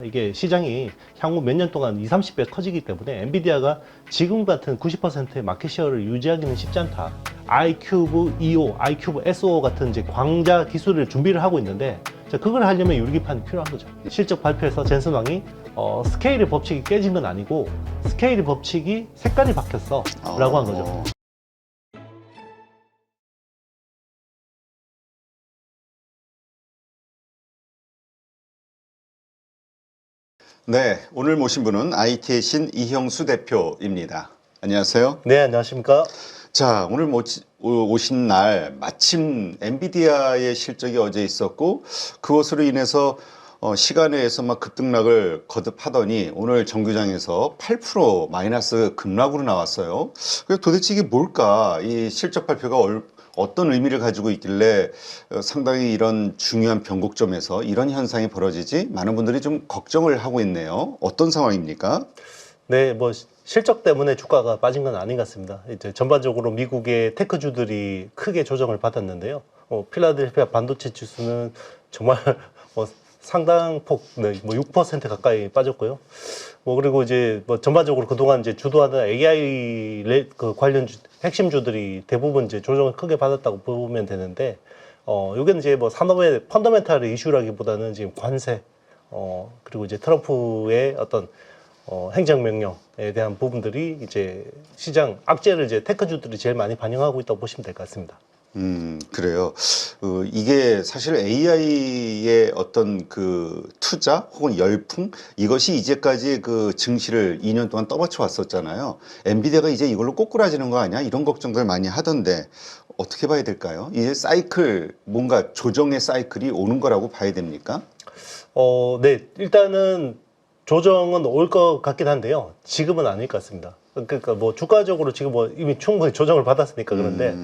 이게 시장이 향후 몇 년 동안 20, 30배 커지기 때문에 엔비디아가 지금 같은 90%의 마켓시어를 유지하기는 쉽지 않다. iCube EO, iCube SO 같은 이제 광자 기술을 준비를 하고 있는데, 자, 그걸 하려면 유리기판이 필요한 거죠. 실적 발표에서 젠슨 왕이 스케일의 법칙이 깨진 건 아니고 스케일의 법칙이 색깔이 바뀌었어 라고 한 거죠. 네, 오늘 모신 분은 IT의 신 이형수 대표입니다. 안녕하세요. 네, 안녕하십니까? 자, 오늘 오신 날 마침 엔비디아의 실적이 어제 있었고 그것으로 인해서 시간에서 막 급등락을 거듭하더니 오늘 정규장에서 8% 마이너스 급락으로 나왔어요. 그래서 도대체 이게 뭘까? 이 실적 발표가 어떤 의미를 가지고 있길래 상당히 이런 중요한 변곡점에서 이런 현상이 벌어지지? 많은 분들이 좀 걱정을 하고 있네요. 어떤 상황입니까? 네, 뭐 실적 때문에 주가가 빠진 건 아닌 것 같습니다. 이제 전반적으로 미국의 테크주들이 크게 조정을 받았는데요. 필라델피아 반도체 지수는 정말 상당폭, 네, 6% 가까이 빠졌고요. 그리고 이제 전반적으로 그동안 이제 주도하는 AI 관련 핵심주들이 대부분 이제 조정을 크게 받았다고 보면 되는데, 요게는 이제 산업의 펀더멘탈 이슈라기보다는 지금 관세, 그리고 이제 트럼프의 어떤 행정명령에 대한 부분들이 이제 시장 악재를 이제 테크주들이 제일 많이 반영하고 있다고 보시면 될 것 같습니다. 그래요. 이게 사실 AI의 어떤 그 투자 혹은 열풍 이것이 이제까지 그 증시를 2년 동안 떠받쳐 왔었잖아요. 엔비디아가 이제 이걸로 꼬꾸라지는 거 아니야? 이런 걱정들 많이 하던데 어떻게 봐야 될까요? 이제 사이클, 뭔가 조정의 사이클이 오는 거라고 봐야 됩니까? 네, 일단은 조정은 올 것 같긴 한데요. 지금은 아닐 것 같습니다. 그러니까 주가적으로 지금 이미 충분히 조정을 받았으니까 그런데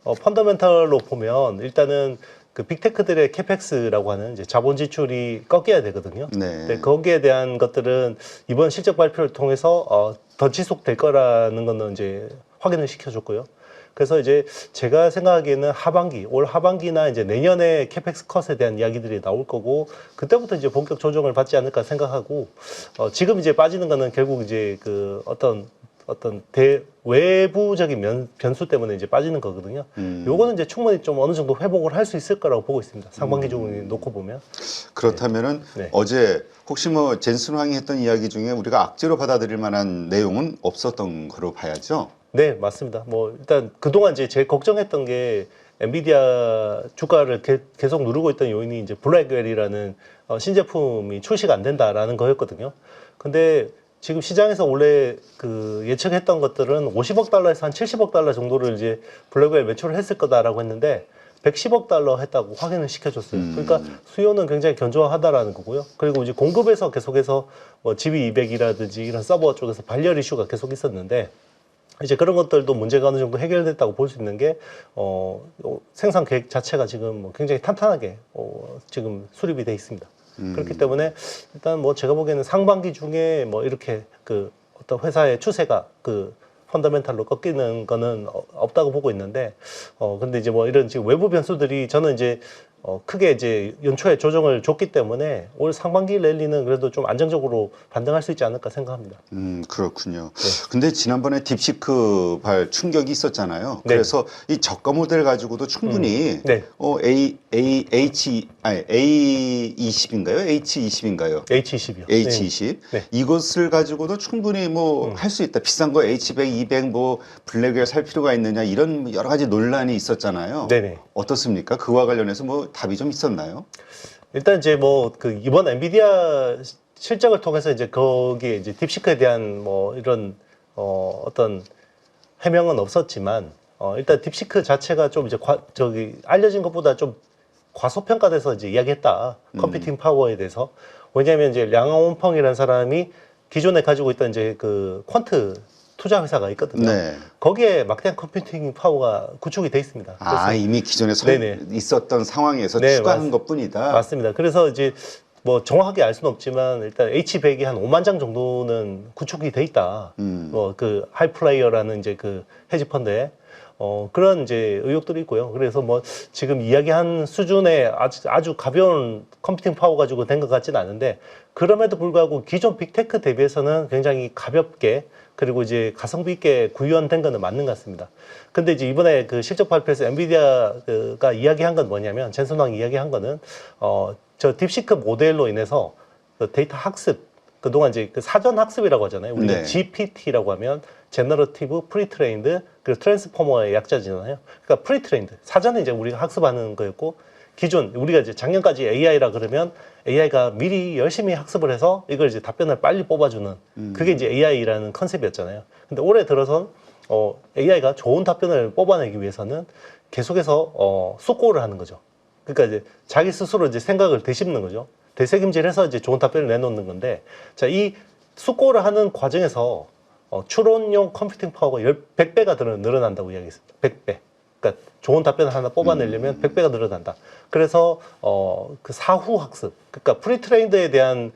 펀더멘털로 보면 일단은 그 빅테크들의 캐펙스라고 하는 이제 자본 지출이 꺾여야 되거든요. 네. 거기에 대한 것들은 이번 실적 발표를 통해서 더 지속될 거라는 거는 이제 확인을 시켜줬고요. 그래서 이제 제가 생각하기에는 올 하반기나 이제 내년에 캐펙스 컷에 대한 이야기들이 나올 거고, 그때부터 이제 본격 조정을 받지 않을까 생각하고, 지금 이제 빠지는 거는 결국 이제 그 어떤 외부적인 변수 때문에 이제 빠지는 거거든요. 요거는 이제 충분히 좀 어느 정도 회복을 할 수 있을 거라고 보고 있습니다. 상반기 중에 놓고 보면. 그렇다면은 네. 어제 혹시 젠슨 황이 했던 이야기 중에 우리가 악재로 받아들일 만한 내용은 없었던 거로 봐야죠. 네, 맞습니다. 일단 그동안 이제 제일 걱정했던 게 엔비디아 주가를 계속 누르고 있던 요인이 이제 블랙웰이라는 신제품이 출시가 안 된다라는 거였거든요. 근데 지금 시장에서 원래 그 예측했던 것들은 50억 달러에서 한 70억 달러 정도를 이제 블랙웰 매출을 했을 거다라고 했는데 110억 달러 했다고 확인을 시켜줬어요. 그러니까 수요는 굉장히 견조하다라는 거고요. 그리고 이제 공급에서 계속해서 GB200이라든지 이런 서버 쪽에서 발열 이슈가 계속 있었는데, 이제 그런 것들도 문제가 어느 정도 해결됐다고 볼 수 있는 게, 생산 계획 자체가 지금 굉장히 탄탄하게, 지금 수립이 돼 있습니다. 그렇기 때문에 일단 제가 보기에는 상반기 중에 이렇게 어떤 회사의 추세가 펀더멘탈로 꺾이는 거는 없다고 보고 있는데, 근데 이제 이런 지금 외부 변수들이 저는 이제 크게 이제 연초에 조정을 줬기 때문에 올 상반기 랠리는 그래도 좀 안정적으로 반등할 수 있지 않을까 생각합니다. 그렇군요. 네. 근데 지난번에 딥시크 발 충격이 있었잖아요. 네. 그래서 이 저가 모델 가지고도 충분히 네. A20인가요? H20인가요? H20이요. H20. 네. 이것을 가지고도 충분히 할 수 있다. 비싼 거 H100, 200 블랙웰 살 필요가 있느냐 이런 여러 가지 논란이 있었잖아요. 네네. 어떻습니까? 그와 관련해서 답이 좀 있었나요? 일단 이제 이번 엔비디아 실적을 통해서 이제 거기에 이제 딥시크에 대한 이런 어떤 해명은 없었지만, 일단 딥시크 자체가 좀 이제 알려진 것보다 좀 과소평가돼서 이제 이야기했다. 컴퓨팅 파워에 대해서. 왜냐하면 이제 량원펑이라는 사람이 기존에 가지고 있던 이제 그 퀀트 투자 회사가 있거든요. 네. 거기에 막대한 컴퓨팅 파워가 구축이 돼 있습니다. 아, 이미 기존에 있었던 상황에서 네, 추가한 것뿐이다. 맞습니다. 그래서 이제 정확하게 알 수는 없지만 일단 H100이 한 5만 장 정도는 구축이 돼 있다. 그 하이플레이어라는 이제 그 헤지펀드에 그런 이제 의혹들이 있고요. 그래서 뭐 지금 이야기한 수준의 아주 가벼운 컴퓨팅 파워 가지고 된 것 같지는 않은데 그럼에도 불구하고 기존 빅테크 대비해서는 굉장히 가볍게 그리고 이제 가성비 있게 구현된 거는 맞는 것 같습니다. 근데 이제 이번에 그 실적 발표에서 엔비디아가 이야기한 건 뭐냐면 젠슨 왕이 이야기한 거는 저 딥시크 모델로 인해서 그 데이터 학습 그동안 이제 그 사전 학습이라고 하잖아요. 우리가 네. GPT라고 하면 제너러티브 프리트레인드 그리고 트랜스포머의 약자잖아요. 그러니까 프리트레인드 사전에 이제 우리가 학습하는 거였고 기존 우리가 이제 작년까지 AI라 그러면 AI가 미리 열심히 학습을 해서 이걸 이제 답변을 빨리 뽑아주는 그게 이제 AI라는 컨셉이었잖아요. 근데 올해 들어선 AI가 좋은 답변을 뽑아내기 위해서는 계속해서 숙고를 하는 거죠. 그러니까 이제 자기 스스로 이제 생각을 되씹는 거죠. 되새김질해서 이제 좋은 답변을 내놓는 건데, 자, 이 숙고를 하는 과정에서 추론용 컴퓨팅 파워가 100배가 늘어난다고 이야기했습니다. 100배. 그러니까 좋은 답변을 하나 뽑아내려면 100배가 늘어난다. 그래서 그 사후 학습, 그러니까 프리트레인드에 대한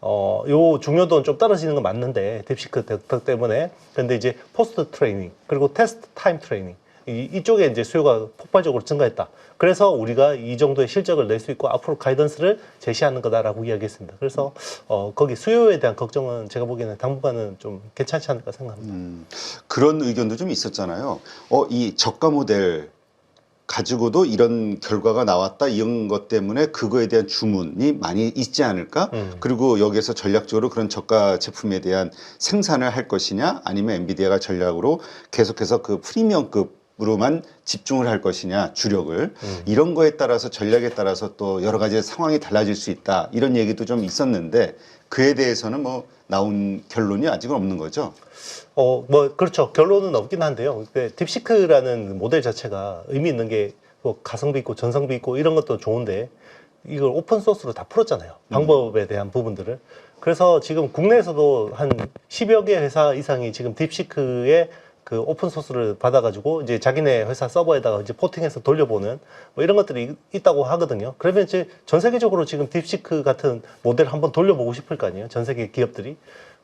요 중요도는 좀 떨어지는 건 맞는데 딥시크 덕 때문에 근데 이제 포스트 트레이닝 그리고 테스트 타임 트레이닝 이쪽에 이제 수요가 폭발적으로 증가했다. 그래서 우리가 이 정도의 실적을 낼 수 있고 앞으로 가이던스를 제시하는 거다라고 이야기했습니다. 그래서 거기 수요에 대한 걱정은 제가 보기에는 당분간은 좀 괜찮지 않을까 생각합니다. 그런 의견도 좀 있었잖아요. 이 저가 모델 가지고도 이런 결과가 나왔다 이런 것 때문에 그거에 대한 주문이 많이 있지 않을까? 그리고 여기에서 전략적으로 그런 저가 제품에 대한 생산을 할 것이냐 아니면 엔비디아가 전략으로 계속해서 그 프리미엄급으로만 집중을 할 것이냐 주력을 이런 거에 따라서 전략에 따라서 또 여러 가지 상황이 달라질 수 있다 이런 얘기도 좀 있었는데 그에 대해서는 뭐 나온 결론이 아직은 없는 거죠. 뭐 그렇죠. 결론은 없긴 한데요. 딥시크라는 모델 자체가 의미 있는 게 뭐 가성비 있고 전성비 있고 이런 것도 좋은데 이걸 오픈 소스로 다 풀었잖아요. 방법에 대한 부분들을. 그래서 지금 국내에서도 한 10여 개 회사 이상이 지금 딥시크의 그 오픈 소스를 받아가지고 이제 자기네 회사 서버에다가 이제 포팅해서 돌려보는 뭐 이런 것들이 있다고 하거든요. 그러면 이제 전 세계적으로 지금 딥시크 같은 모델 한번 돌려보고 싶을 거 아니에요. 전 세계 기업들이.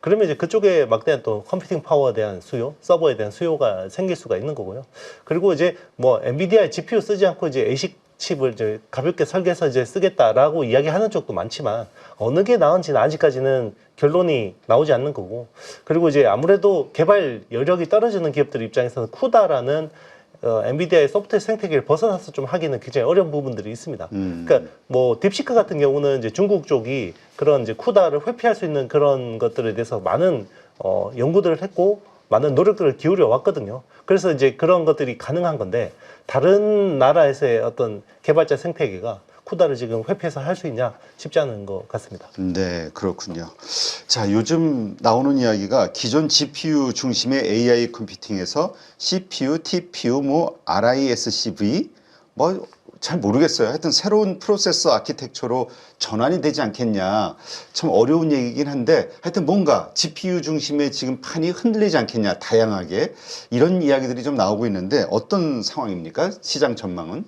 그러면 이제 그쪽에 막대한 또 컴퓨팅 파워에 대한 수요, 서버에 대한 수요가 생길 수가 있는 거고요. 그리고 이제 뭐 엔비디아의 GPU 쓰지 않고 이제 ASIC 칩을 이제 가볍게 설계해서 이제 쓰겠다라고 이야기하는 쪽도 많지만 어느 게 나은지는 아직까지는 결론이 나오지 않는 거고 그리고 이제 아무래도 개발 여력이 떨어지는 기업들 입장에서는 쿠다라는 엔비디아의 소프트웨어 생태계를 벗어나서 좀 하기는 굉장히 어려운 부분들이 있습니다. 그러니까 뭐 딥시크 같은 경우는 이제 중국 쪽이 그런 이제 쿠다를 회피할 수 있는 그런 것들에 대해서 많은 연구들을 했고 많은 노력들을 기울여 왔거든요. 그래서 이제 그런 것들이 가능한 건데 다른 나라에서의 어떤 개발자 생태계가 쿠다를 지금 회피해서 할 수 있냐 쉽지 않은 것 같습니다. 네, 그렇군요. 자, 요즘 나오는 이야기가 기존 GPU 중심의 AI 컴퓨팅에서 CPU, TPU, 뭐 RISC-V 뭐 잘 모르겠어요. 하여튼 새로운 프로세서 아키텍처로 전환이 되지 않겠냐. 참 어려운 얘기긴 한데 하여튼 뭔가 GPU 중심의 지금 판이 흔들리지 않겠냐. 다양하게 이런 이야기들이 좀 나오고 있는데 어떤 상황입니까? 시장 전망은?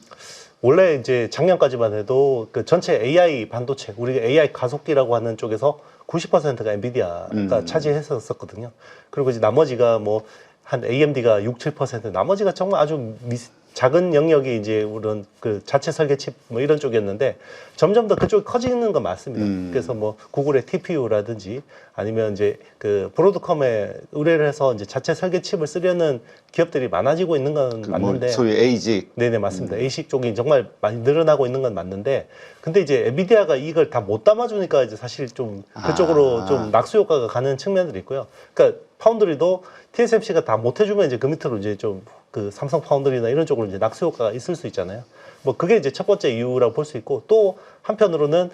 원래 이제 작년까지만 해도 그 전체 AI 반도체, 우리가 AI 가속기라고 하는 쪽에서 90%가 엔비디아가 차지했었거든요. 그리고 이제 나머지가 뭐 한 AMD가 6, 7%, 나머지가 정말 아주 작은 영역이 이제 우런 그 자체 설계 칩 뭐 이런 쪽이었는데 점점 더 그쪽이 커지는 건 맞습니다. 그래서 뭐 구글의 TPU라든지 아니면 이제 그 브로드컴에 의뢰를 해서 이제 자체 설계 칩을 쓰려는 기업들이 많아지고 있는 건 맞는데 뭐 소위 ASIC. 네네 맞습니다. ASIC 쪽이 정말 많이 늘어나고 있는 건 맞는데 근데 이제 엔비디아가 이걸 다 못 담아주니까 이제 사실 좀 그쪽으로 좀 낙수 효과가 가는 측면들이 있고요. 그러니까 파운드리도 TSMC가 다 못 해주면 이제 그 밑으로 이제 좀 그 삼성 파운드리나 이런 쪽으로 이제 낙수 효과가 있을 수 있잖아요. 뭐 그게 이제 첫 번째 이유라고 볼 수 있고 또 한편으로는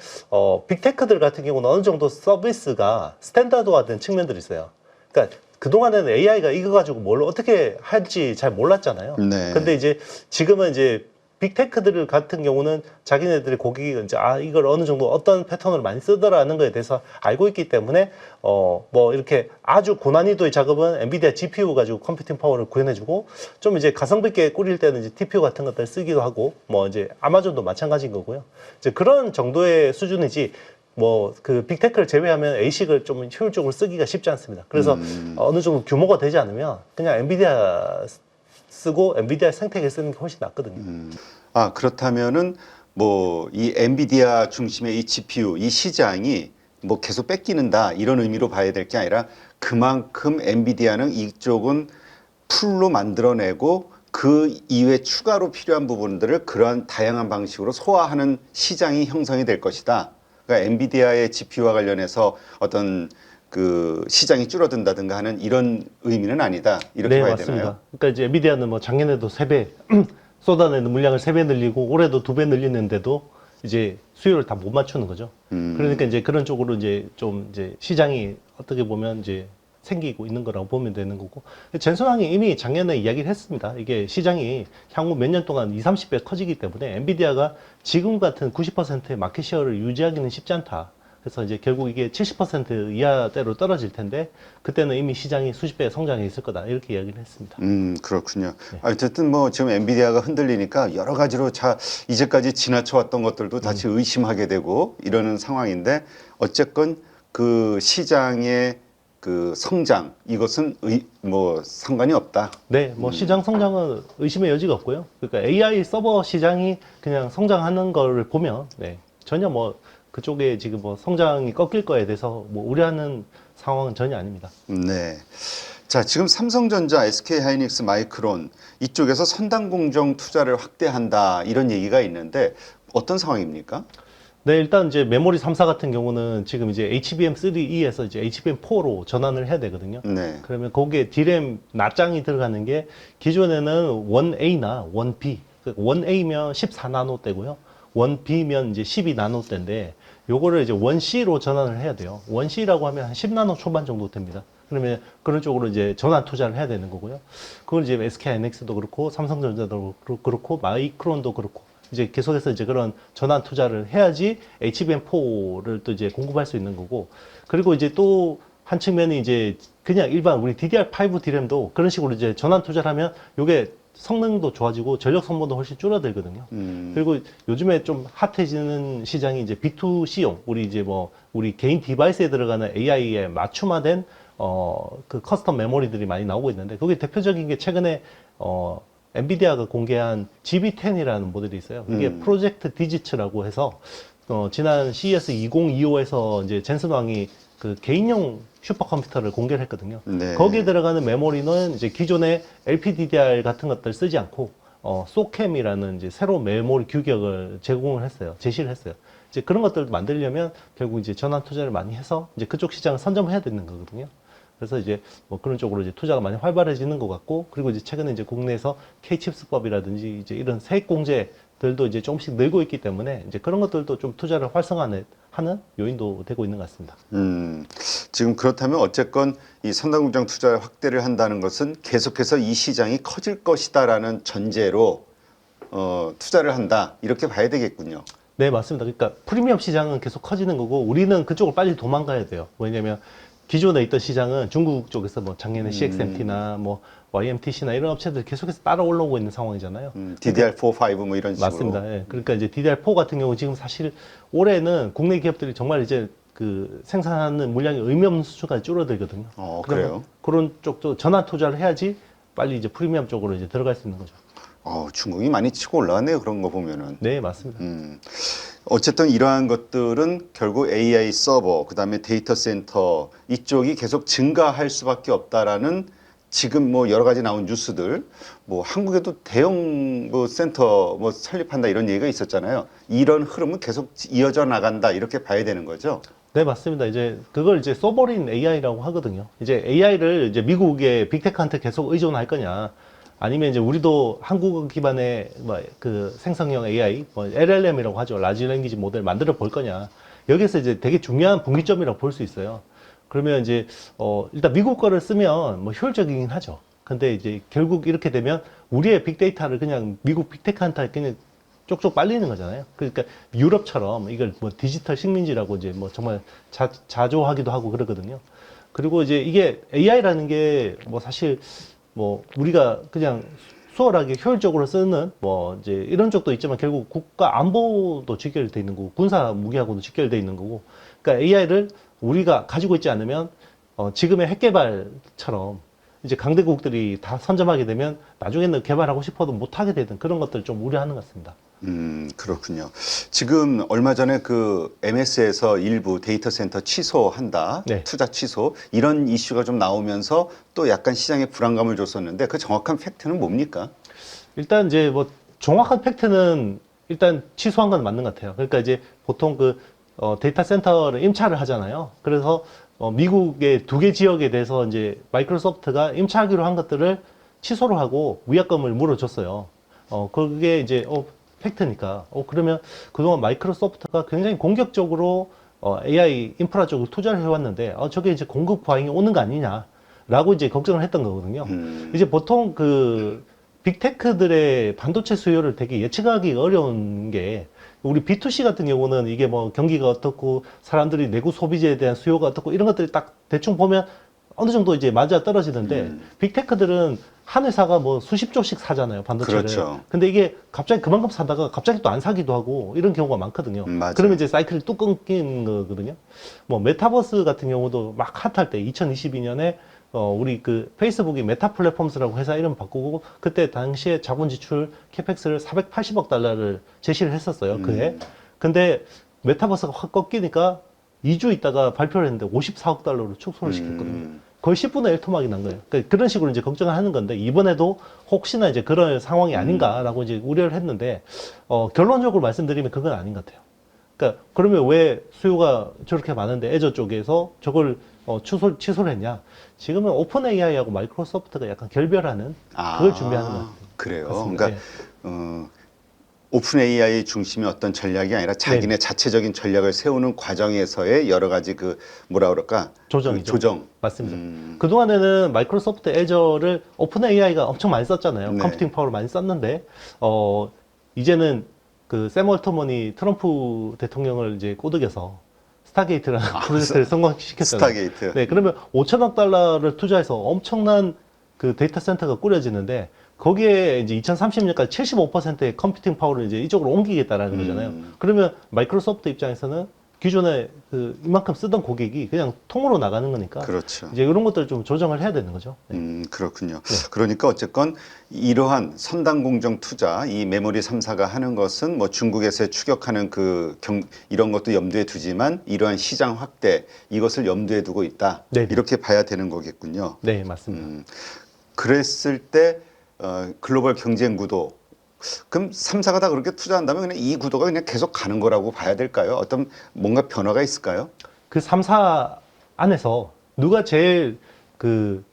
빅테크들 같은 경우는 어느 정도 서비스가 스탠다드화된 측면들이 있어요. 그러니까 그동안에는 AI가 이거 가지고 뭘 어떻게 할지 잘 몰랐잖아요. 네. 근데 이제 지금은 이제 빅테크들 같은 경우는 자기네들이 고객이 이제 이걸 어느 정도 어떤 패턴으로 많이 쓰더라는 거에 대해서 알고 있기 때문에 뭐 이렇게 아주 고난이도의 작업은 엔비디아 GPU 가지고 컴퓨팅 파워를 구현해주고 좀 이제 가성비 있게 꾸릴 때는 이제 TPU 같은 것들 쓰기도 하고 뭐 이제 아마존도 마찬가지인 거고요. 이제 그런 정도의 수준이지 뭐 그 빅테크를 제외하면 ASIC을 좀 효율적으로 쓰기가 쉽지 않습니다. 그래서 어느 정도 규모가 되지 않으면 그냥 엔비디아 쓰고 엔비디아 생태계 쓰는 게 훨씬 낫거든요. 아, 그렇다면은 뭐 이 엔비디아 중심의 이 GPU 이 시장이 뭐 계속 뺏기는다 이런 의미로 봐야 될 게 아니라 그만큼 엔비디아는 이쪽은 풀로 만들어내고 그 이외 추가로 필요한 부분들을 그러한 다양한 방식으로 소화하는 시장이 형성이 될 것이다. 그러니까 엔비디아의 GPU와 관련해서 어떤 그 시장이 줄어든다든가 하는 이런 의미는 아니다. 이렇게 네, 봐야 맞습니다. 되나요? 그러니까 이제 엔비디아는 뭐 작년에도 3배 쏟아내는 물량을 3배 늘리고 올해도 2배 늘리는데도 이제 수요를 다 못 맞추는 거죠. 그러니까 이제 그런 쪽으로 이제 좀 이제 시장이 어떻게 보면 이제 생기고 있는 거라고 보면 되는 거고. 젠슨왕이 이미 작년에 이야기를 했습니다. 이게 시장이 향후 몇 년 동안 20, 30배 커지기 때문에 엔비디아가 지금 같은 90%의 마켓시어를 유지하기는 쉽지 않다. 그래서 이제 결국 이게 70% 이하대로 떨어질 텐데 그때는 이미 시장이 수십 배 성장해 있을 거다. 이렇게 이야기를 했습니다. 그렇군요. 어쨌든 뭐 지금 엔비디아가 흔들리니까 여러 가지로 이제까지 지나쳐왔던 것들도 다시 의심하게 되고 이러는 상황인데 어쨌건 그 시장의 그 성장 이것은 뭐 상관이 없다. 네, 뭐 시장 성장은 의심의 여지가 없고요. 그러니까 AI 서버 시장이 그냥 성장하는 걸 보면 네, 전혀 뭐 그쪽에 지금 뭐 성장이 꺾일 거에 대해서 뭐 우려하는 상황은 전혀 아닙니다. 네. 자, 지금 삼성전자, SK하이닉스, 마이크론 이쪽에서 선당 공정 투자를 확대한다 이런 얘기가 있는데 어떤 상황입니까? 네, 일단 이제 메모리 3사 같은 경우는 지금 이제 HBM3E에서 이제 HBM4로 전환을 해야 되거든요. 네. 그러면 거기에 D램 납장이 들어가는 게 기존에는 1A나 1B, 1A면 14나노대고요. 1B면 이제 12나노대인데 요거를 이제 1C로 전환을 해야 돼요. 1C라고 하면 한 10나노 초반 정도 됩니다. 그러면 그런 쪽으로 이제 전환 투자를 해야 되는 거고요. 그걸 이제 SK하이닉스도 그렇고 삼성전자도 그렇고 마이크론도 그렇고 이제 계속해서 이제 그런 전환 투자를 해야지 HBM4를 또 이제 공급할 수 있는 거고. 그리고 이제 또 한 측면이 이제 그냥 일반 우리 DDR5 D램도 그런 식으로 이제 전환 투자를 하면 요게 성능도 좋아지고 전력 소모도 훨씬 줄어들거든요. 그리고 요즘에 좀 핫해지는 시장이 이제 B2C용, 우리 이제 뭐 우리 개인 디바이스에 들어가는 AI에 맞춤화된 그 커스텀 메모리들이 많이 나오고 있는데 거기 대표적인 게 최근에 엔비디아가 공개한 GB10이라는 모델이 있어요. 이게 프로젝트 디지츠라고 해서 지난 CES 2025에서 이제 젠슨 왕이 그 개인용 슈퍼컴퓨터를 공개를 했거든요. 네. 거기에 들어가는 메모리는 이제 기존의 LPDDR 같은 것들 쓰지 않고 소캠이라는 이제 새로운 메모리 규격을 제공을 했어요. 제시를 했어요. 이제 그런 것들을 만들려면 결국 이제 전환 투자를 많이 해서 이제 그쪽 시장을 선점해야 되는 거거든요. 그래서 이제 뭐 그런 쪽으로 이제 투자가 많이 활발해지는 것 같고, 그리고 이제 최근에 이제 국내에서 K칩스법이라든지 이제 이런 세액 공제들도 이제 조금씩 늘고 있기 때문에 이제 그런 것들도 좀 투자를 활성화하는 요인도 되고 있는 것 같습니다. 지금 그렇다면 어쨌건 이 선당공정 투자 확대를 한다는 것은 계속해서 이 시장이 커질 것이다라는 전제로 투자를 한다 이렇게 봐야 되겠군요. 네, 맞습니다. 그러니까 프리미엄 시장은 계속 커지는 거고 우리는 그쪽으로 빨리 도망가야 돼요. 왜냐면 기존에 있던 시장은 중국 쪽에서 뭐 작년에 CXMT나 뭐 YMTC나 이런 업체들 계속해서 따라 올라오고 있는 상황이잖아요. DDR4, 5 뭐 이런 식으로. 맞습니다. 예. 그러니까 이제 DDR4 같은 경우 지금 사실 올해는 국내 기업들이 정말 이제 그 생산하는 물량이 의미 없는 수준까지 줄어들거든요. 그래요? 그런 쪽도 전환 투자를 해야지 빨리 이제 프리미엄 쪽으로 이제 들어갈 수 있는 거죠. 중국이 많이 치고 올라왔네요. 그런 거 보면은. 네, 맞습니다. 어쨌든 이러한 것들은 결국 AI 서버, 그다음에 데이터 센터 이쪽이 계속 증가할 수밖에 없다라는 지금 뭐 여러 가지 나온 뉴스들, 뭐 한국에도 대형 뭐 센터 뭐 설립한다 이런 얘기가 있었잖아요. 이런 흐름은 계속 이어져 나간다 이렇게 봐야 되는 거죠. 네, 맞습니다. 이제 그걸 이제 소버린 AI라고 하거든요. 이제 AI를 이제 미국의 빅테크한테 계속 의존할 거냐, 아니면 이제 우리도 한국 기반의 뭐 그 생성형 AI, 뭐 LLM이라고 하죠. 라지 랭귀지 모델 만들어 볼 거냐. 여기서 이제 되게 중요한 분기점이라고 볼 수 있어요. 그러면 이제 일단 미국 거를 쓰면 뭐 효율적이긴 하죠. 근데 이제 결국 이렇게 되면 우리의 빅데이터를 그냥 미국 빅테크한테 그냥 쪽쪽 빨리는 거잖아요. 그러니까 유럽처럼 이걸 뭐 디지털 식민지라고 이제 뭐 정말 자조하기도 하고 그러거든요. 그리고 이제 이게 AI라는 게 뭐 사실 뭐 우리가 그냥 수월하게 효율적으로 쓰는 뭐 이제 이런 쪽도 있지만 결국 국가 안보도 직결돼 있는 거고 군사 무기하고도 직결돼 있는 거고, 그러니까 AI를 우리가 가지고 있지 않으면 지금의 핵 개발처럼 이제 강대국들이 다 선점하게 되면 나중에는 개발하고 싶어도 못하게 되는 그런 것들을 좀 우려하는 것 같습니다. 그렇군요. 지금 얼마 전에 그 MS에서 일부 데이터 센터 취소한다, 네. 투자 취소 이런 이슈가 좀 나오면서 또 약간 시장에 불안감을 줬었는데 그 정확한 팩트는 뭡니까? 일단 이제 뭐 정확한 팩트는 일단 취소한 건 맞는 것 같아요. 그러니까 이제 보통 그 데이터 센터를 임차를 하잖아요. 그래서 미국의 2개 지역에 대해서 이제 마이크로소프트가 임차하기로 한 것들을 취소를 하고 위약금을 물어줬어요. 그게 이제 팩트니까. 그러면 그동안 마이크로소프트가 굉장히 공격적으로 AI 인프라 쪽으로 투자를 해왔는데 저게 이제 공급 과잉이 오는 거 아니냐라고 이제 걱정을 했던 거거든요. 이제 보통 그 빅테크들의 반도체 수요를 되게 예측하기 어려운 게 우리 B2C 같은 경우는 이게 뭐 경기가 어떻고 사람들이 내구 소비재에 대한 수요가 어떻고 이런 것들이 딱 대충 보면 어느 정도 이제 맞아 떨어지는데 빅테크들은 한 회사가 뭐 수십 조씩 사잖아요, 반도체를. 그렇죠. 근데 이게 갑자기 그만큼 사다가 갑자기 또 안 사기도 하고 이런 경우가 많거든요. 맞아요. 그러면 이제 사이클이 뚝 끊긴 거거든요. 뭐 메타버스 같은 경우도 막 핫할 때 2022년에 우리 그 페이스북이 메타 플랫폼스라고 회사 이름 바꾸고 그때 당시에 자본 지출 캐펙스를 480억 달러를 제시를 했었어요, 그해. 근데 메타버스가 확 꺾이니까 2주 있다가 발표를 했는데 54억 달러로 축소를 시켰거든요. 거의 10분의 1 토막이 난 거예요. 그러니까 그런 식으로 이제 걱정을 하는 건데 이번에도 혹시나 이제 그런 상황이 아닌가라고 이제 우려를 했는데 결론적으로 말씀드리면 그건 아닌 것 같아요. 그러니까 그러면 왜 수요가 저렇게 많은데 애저 쪽에서 저걸 취소를 했냐? 지금은 오픈 AI하고 마이크로소프트가 약간 결별하는 그걸 준비하는 것 같아요. 그래요. 맞습니다. 그러니까 오픈 AI 중심의 어떤 전략이 아니라 자기네 자체적인 전략을 세우는 과정에서의 여러 가지 그 뭐라 그럴까? 조정이죠. 그 조정. 맞습니다. 그동안에는 마이크로소프트 애저를 오픈 AI가 엄청 많이 썼잖아요. 네. 컴퓨팅 파워를 많이 썼는데 이제는 그 샘 월터먼이 트럼프 대통령을 이제 꼬드겨서 스타게이트라는 프로젝트를 성공시켰잖아요. 스타게이트. 네, 그러면 5천억 달러를 투자해서 엄청난 그 데이터 센터가 꾸려지는데 거기에 이제 2030년까지 75%의 컴퓨팅 파워를 이제 이쪽으로 옮기겠다라는 거잖아요. 그러면 마이크로소프트 입장에서는 기존에 그 이만큼 쓰던 고객이 그냥 통으로 나가는 거니까 그렇죠. 이제 이런 것들 좀 조정을 해야 되는 거죠. 네. 그렇군요. 그러니까 어쨌건 이러한 선당 공정 투자, 이 메모리 3사가 하는 것은 뭐 중국에서 추격하는 이런 것도 염두에 두지만 이러한 시장 확대 이것을 염두에 두고 있다. 네네. 이렇게 봐야 되는 거겠군요. 네, 맞습니다. 그랬을 때 글로벌 경쟁 구도 그럼 3사가 다 그렇게 투자한다면 그냥 이 구도가 그냥 계속 가는 거라고 봐야 될까요? 어떤 뭔가 변화가 있을까요? 그 3사 안에서 누가 제일 그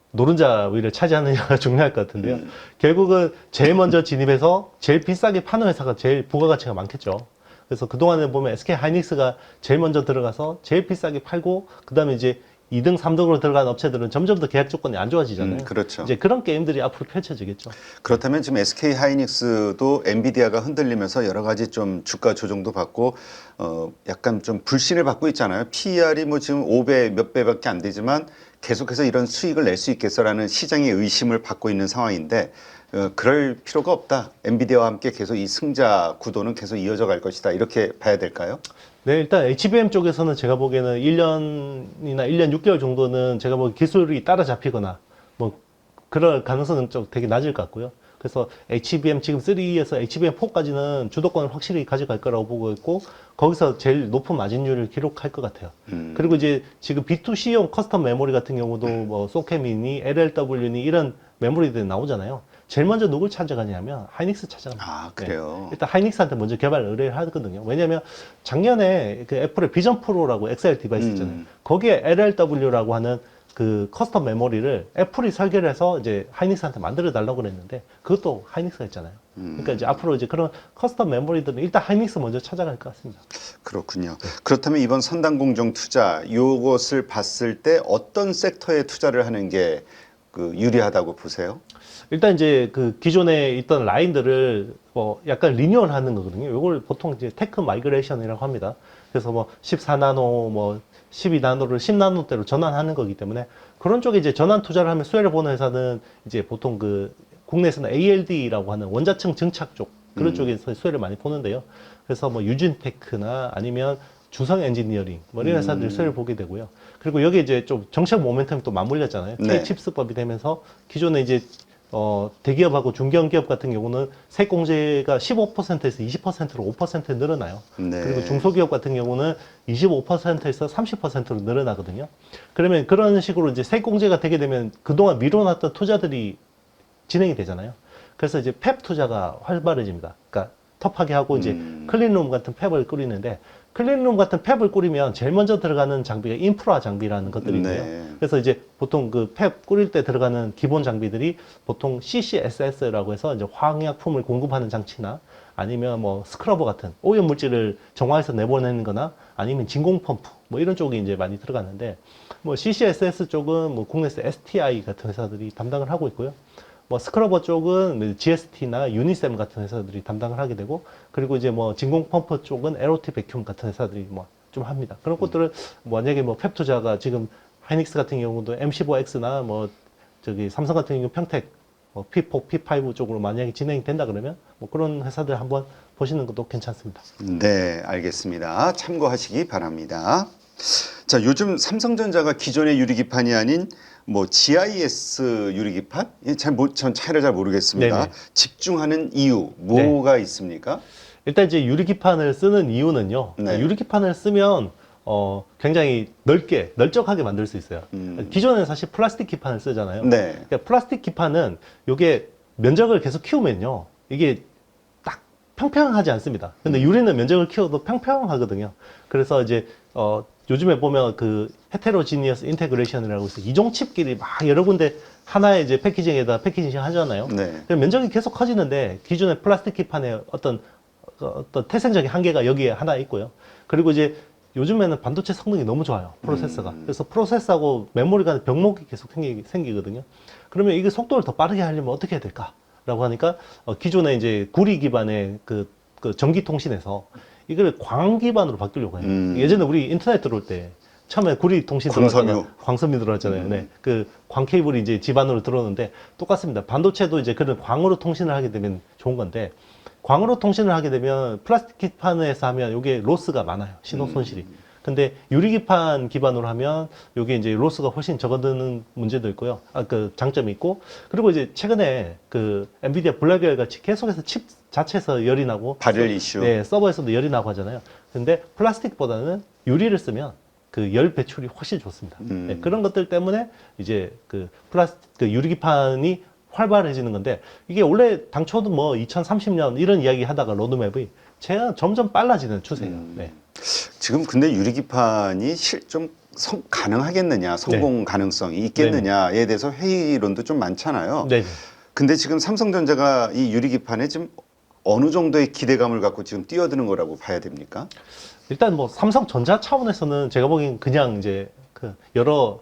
노른자 위를 차지하느냐가 중요할 것 같은데요. 결국은 제일 먼저 진입해서 제일 비싸게 파는 회사가 제일 부가가치가 많겠죠. 그래서 그동안에 보면 SK 하이닉스가 제일 먼저 들어가서 제일 비싸게 팔고 그다음에 이제 2등, 3등으로 들어간 업체들은 점점 더 계약 조건이 안 좋아지잖아요. 그렇죠. 이제 그런 게임들이 앞으로 펼쳐지겠죠. 그렇다면 지금 SK 하이닉스도 엔비디아가 흔들리면서 여러 가지 좀 주가 조정도 받고 약간 좀 불신을 받고 있잖아요. PER이 뭐 지금 5배 몇 배밖에 안 되지만 계속해서 이런 수익을 낼 수 있겠어라는 시장의 의심을 받고 있는 상황인데 그럴 필요가 없다. 엔비디아와 함께 계속 이 승자 구도는 계속 이어져 갈 것이다. 이렇게 봐야 될까요? 네, 일단 HBM 쪽에서는 제가 보기에는 1년이나 1년 6개월 정도는 제가 보기 기술이 따라잡히거나 뭐 그럴 가능성은 좀 되게 낮을 것 같고요. 그래서 HBM 지금 3에서 HBM4까지는 주도권을 확실히 가져갈 거라고 보고 있고 거기서 제일 높은 마진율을 기록할 것 같아요. 그리고 이제 지금 B2C용 커스텀 메모리 같은 경우도 뭐 소켓이니 LLW니 이런 메모리들이 나오잖아요. 제일 먼저 누굴 찾아가냐면 하이닉스 찾아갑니다. 아, 그래요? 네. 일단 하이닉스한테 먼저 개발 의뢰를 하거든요. 왜냐하면 작년에 그 애플의 비전 프로라고 XR 디바이스 있잖아요. 거기에 LLW라고 하는 그 커스텀 메모리를 애플이 설계를 해서 이제 하이닉스한테 만들어 달라고 그랬는데 그것도 하이닉스가 있잖아요. 그러니까 이제 앞으로 이제 그런 커스텀 메모리들은 일단 하이닉스 먼저 찾아갈 것 같습니다. 그렇군요. 그렇다면 이번 선당 공정 투자 요것을 봤을 때 어떤 섹터에 투자를 하는 게 유리하다고 보세요? 일단 이제 그 기존에 있던 라인들을 뭐 약간 리뉴얼하는 거거든요. 이걸 보통 이제 테크 마이그레이션이라고 합니다. 그래서 뭐 14나노, 뭐 12나노를 10나노대로 전환하는 거기 때문에 그런 쪽에 이제 전환 투자를 하면 수혜를 보는 회사는 이제 보통 그 국내에서는 ALD라고 하는 원자층 증착 쪽 그런 쪽에서 수혜를 많이 보는데요. 그래서 뭐 유진테크나 아니면 주성 엔지니어링 뭐 이런 회사들이 수혜를 보게 되고요. 그리고 여기 이제 좀 정책 모멘텀이 또 맞물렸잖아요. 네. K-칩스법이 되면서 기존에 이제 대기업하고 중견기업 같은 경우는 세액공제가 15%에서 20%로 5% 늘어나요. 네. 그리고 중소기업 같은 경우는 25%에서 30%로 늘어나거든요. 그러면 그런 식으로 이제 세액공제가 되게 되면 그동안 미뤄놨던 투자들이 진행이 되잖아요. 그래서 이제 팹 투자가 활발해집니다. 그러니까 텁하게 하고 이제 클린룸 같은 팹을 꾸리는데, 클린룸 같은 팹을 꾸리면 제일 먼저 들어가는 장비가 인프라 장비라는 것들이 있고요. 네. 그래서 이제 보통 그 팹 꾸릴 때 들어가는 기본 장비들이 보통 CCSS라고 해서 이제 화학약품을 공급하는 장치나 아니면 뭐 스크러버 같은 오염 물질을 정화해서 내보내는 거나 아니면 진공 펌프 뭐 이런 쪽이 이제 많이 들어가는데, 뭐 CCSS 쪽은 뭐 국내에서 STI 같은 회사들이 담당을 하고 있고요. 뭐 스크러버 쪽은 GST나 유니셈 같은 회사들이 담당을 하게 되고, 그리고 이제 뭐 진공 펌프 쪽은 LOT 백큐ම් 같은 회사들이 뭐 좀 합니다. 그런 것들을 만약에 뭐 팹 투자가 지금 하이닉스 같은 경우도 M15X나 뭐 저기 삼성 같은 경우 평택 뭐 P4, P5 쪽으로 만약에 진행이 된다 그러면 뭐 그런 회사들 한번 보시는 것도 괜찮습니다. 네, 알겠습니다. 참고하시기 바랍니다. 자, 요즘 삼성전자가 기존의 유리기판이 아닌 뭐 GIS 유리기판? 전 차이를 잘 모르겠습니다. 네네. 집중하는 이유 뭐가 있습니까? 일단 이제 유리기판을 쓰는 이유는요. 네. 유리기판을 쓰면 굉장히 널쩍하게 만들 수 있어요. 기존에는 사실 플라스틱 기판을 쓰잖아요. 네. 그러니까 플라스틱 기판은 요게 면적을 계속 키우면요, 이게 딱 평평하지 않습니다. 근데 유리는 면적을 키워도 평평하거든요. 그래서 이제 요즘에 보면 그 헤테로지니어스 인테그레이션이라고 해서 이종칩끼리 막 여러 군데 하나의 이제 패키징에다 패키징 하잖아요. 네. 그럼 면적이 계속 커지는데 기존의 플라스틱 기판의 어떤 태생적인 한계가 여기에 하나 있고요. 그리고 이제 요즘에는 반도체 성능이 너무 좋아요, 프로세서가. 그래서 프로세서하고 메모리 간의 병목이 계속 생기거든요. 그러면 이게 속도를 더 빠르게 하려면 어떻게 해야 될까라고 하니까 기존에 이제 구리 기반의 그 전기통신에서 이걸 광 기반으로 바꾸려고 해요. 예전에 우리 인터넷 들어올 때 처음에 구리 통신 들어왔잖아요. 광섬유 들어왔잖아요. 네. 그 광 케이블이 이제 집안으로 들어오는데 똑같습니다. 반도체도 이제 그런 광으로 통신을 하게 되면 좋은 건데, 광으로 통신을 하게 되면 플라스틱 기판에서 하면 이게 로스가 많아요. 신호 손실이. 근데 유리기판 기반으로 하면 이게 이제 로스가 훨씬 적어드는 문제도 있고요. 그 장점이 있고, 그리고 이제 최근에 그 엔비디아 블랙웰 같이 계속해서 칩 자체에서 열이 나고, 발열 이슈. 네, 서버에서도 열이 나고 하잖아요. 근데 플라스틱보다는 유리를 쓰면 그 열 배출이 훨씬 좋습니다. 네, 그런 것들 때문에 이제 그 유리기판이 활발해지는 건데, 이게 원래 당초도 뭐 2030년 이런 이야기 하다가 로드맵이 제가 점점 빨라지는 추세예요. 네. 지금 근데 유리기판이 가능하겠느냐, 성공 가능성이 있겠느냐에 대해서 회의론도 좀 많잖아요. 네. 근데 지금 삼성전자가 이 유리기판에 지금 어느 정도의 기대감을 갖고 지금 뛰어드는 거라고 봐야 됩니까? 일단 뭐 삼성전자 차원에서는 제가 보기엔 그냥 이제 그 여러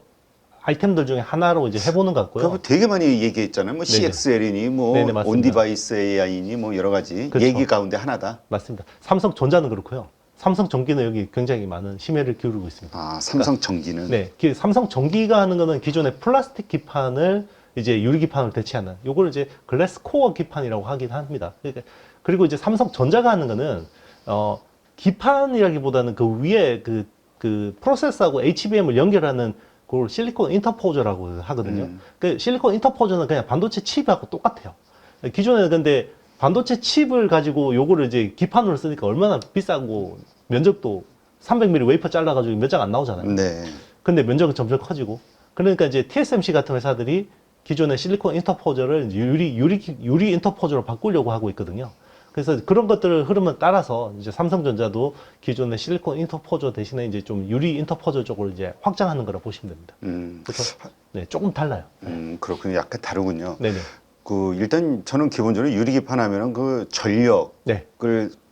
아이템들 중에 하나로 이제 해보는 것 같고요. 그거 되게 많이 얘기했잖아요. 뭐 CXL이니 뭐 네네, 맞습니다. 온디바이스 AI니 뭐 여러 가지 그렇죠. 얘기 가운데 하나다. 맞습니다. 삼성전자는 그렇고요. 삼성전기는 여기 굉장히 많은 심혈을 기울이고 있습니다. 아, 삼성전기는. 네, 삼성전기가 하는 거는 기존의 플라스틱 기판을 이제 유리기판으로 대체하는, 요걸 이제 글래스 코어 기판이라고 하긴 합니다. 그리고 이제 삼성전자가 하는 거는 기판이라기보다는 그 위에 그 프로세서하고 HBM을 연결하는 그걸 실리콘 인터포저라고 하거든요. 그 실리콘 인터포저는 그냥 반도체 칩하고 똑같아요. 기존에는 근데 반도체 칩을 가지고 요거를 이제 기판으로 쓰니까 얼마나 비싸고 면적도 300mm 웨이퍼 잘라가지고 몇 장 안 나오잖아요. 네. 근데 면적은 점점 커지고, 그러니까 이제 TSMC 같은 회사들이 기존의 실리콘 인터포저를 이제 유리 인터포저로 바꾸려고 하고 있거든요. 그래서 그런 것들을 흐름을 따라서 이제 삼성전자도 기존의 실리콘 인터포저 대신에 이제 좀 유리 인터포저 쪽으로 이제 확장하는 거라 보시면 됩니다. 그래서 네, 조금 달라요. 그렇군요. 약간 다르군요. 네네. 일단 저는 기본적으로 유리기판 하면은 그 전력을 네.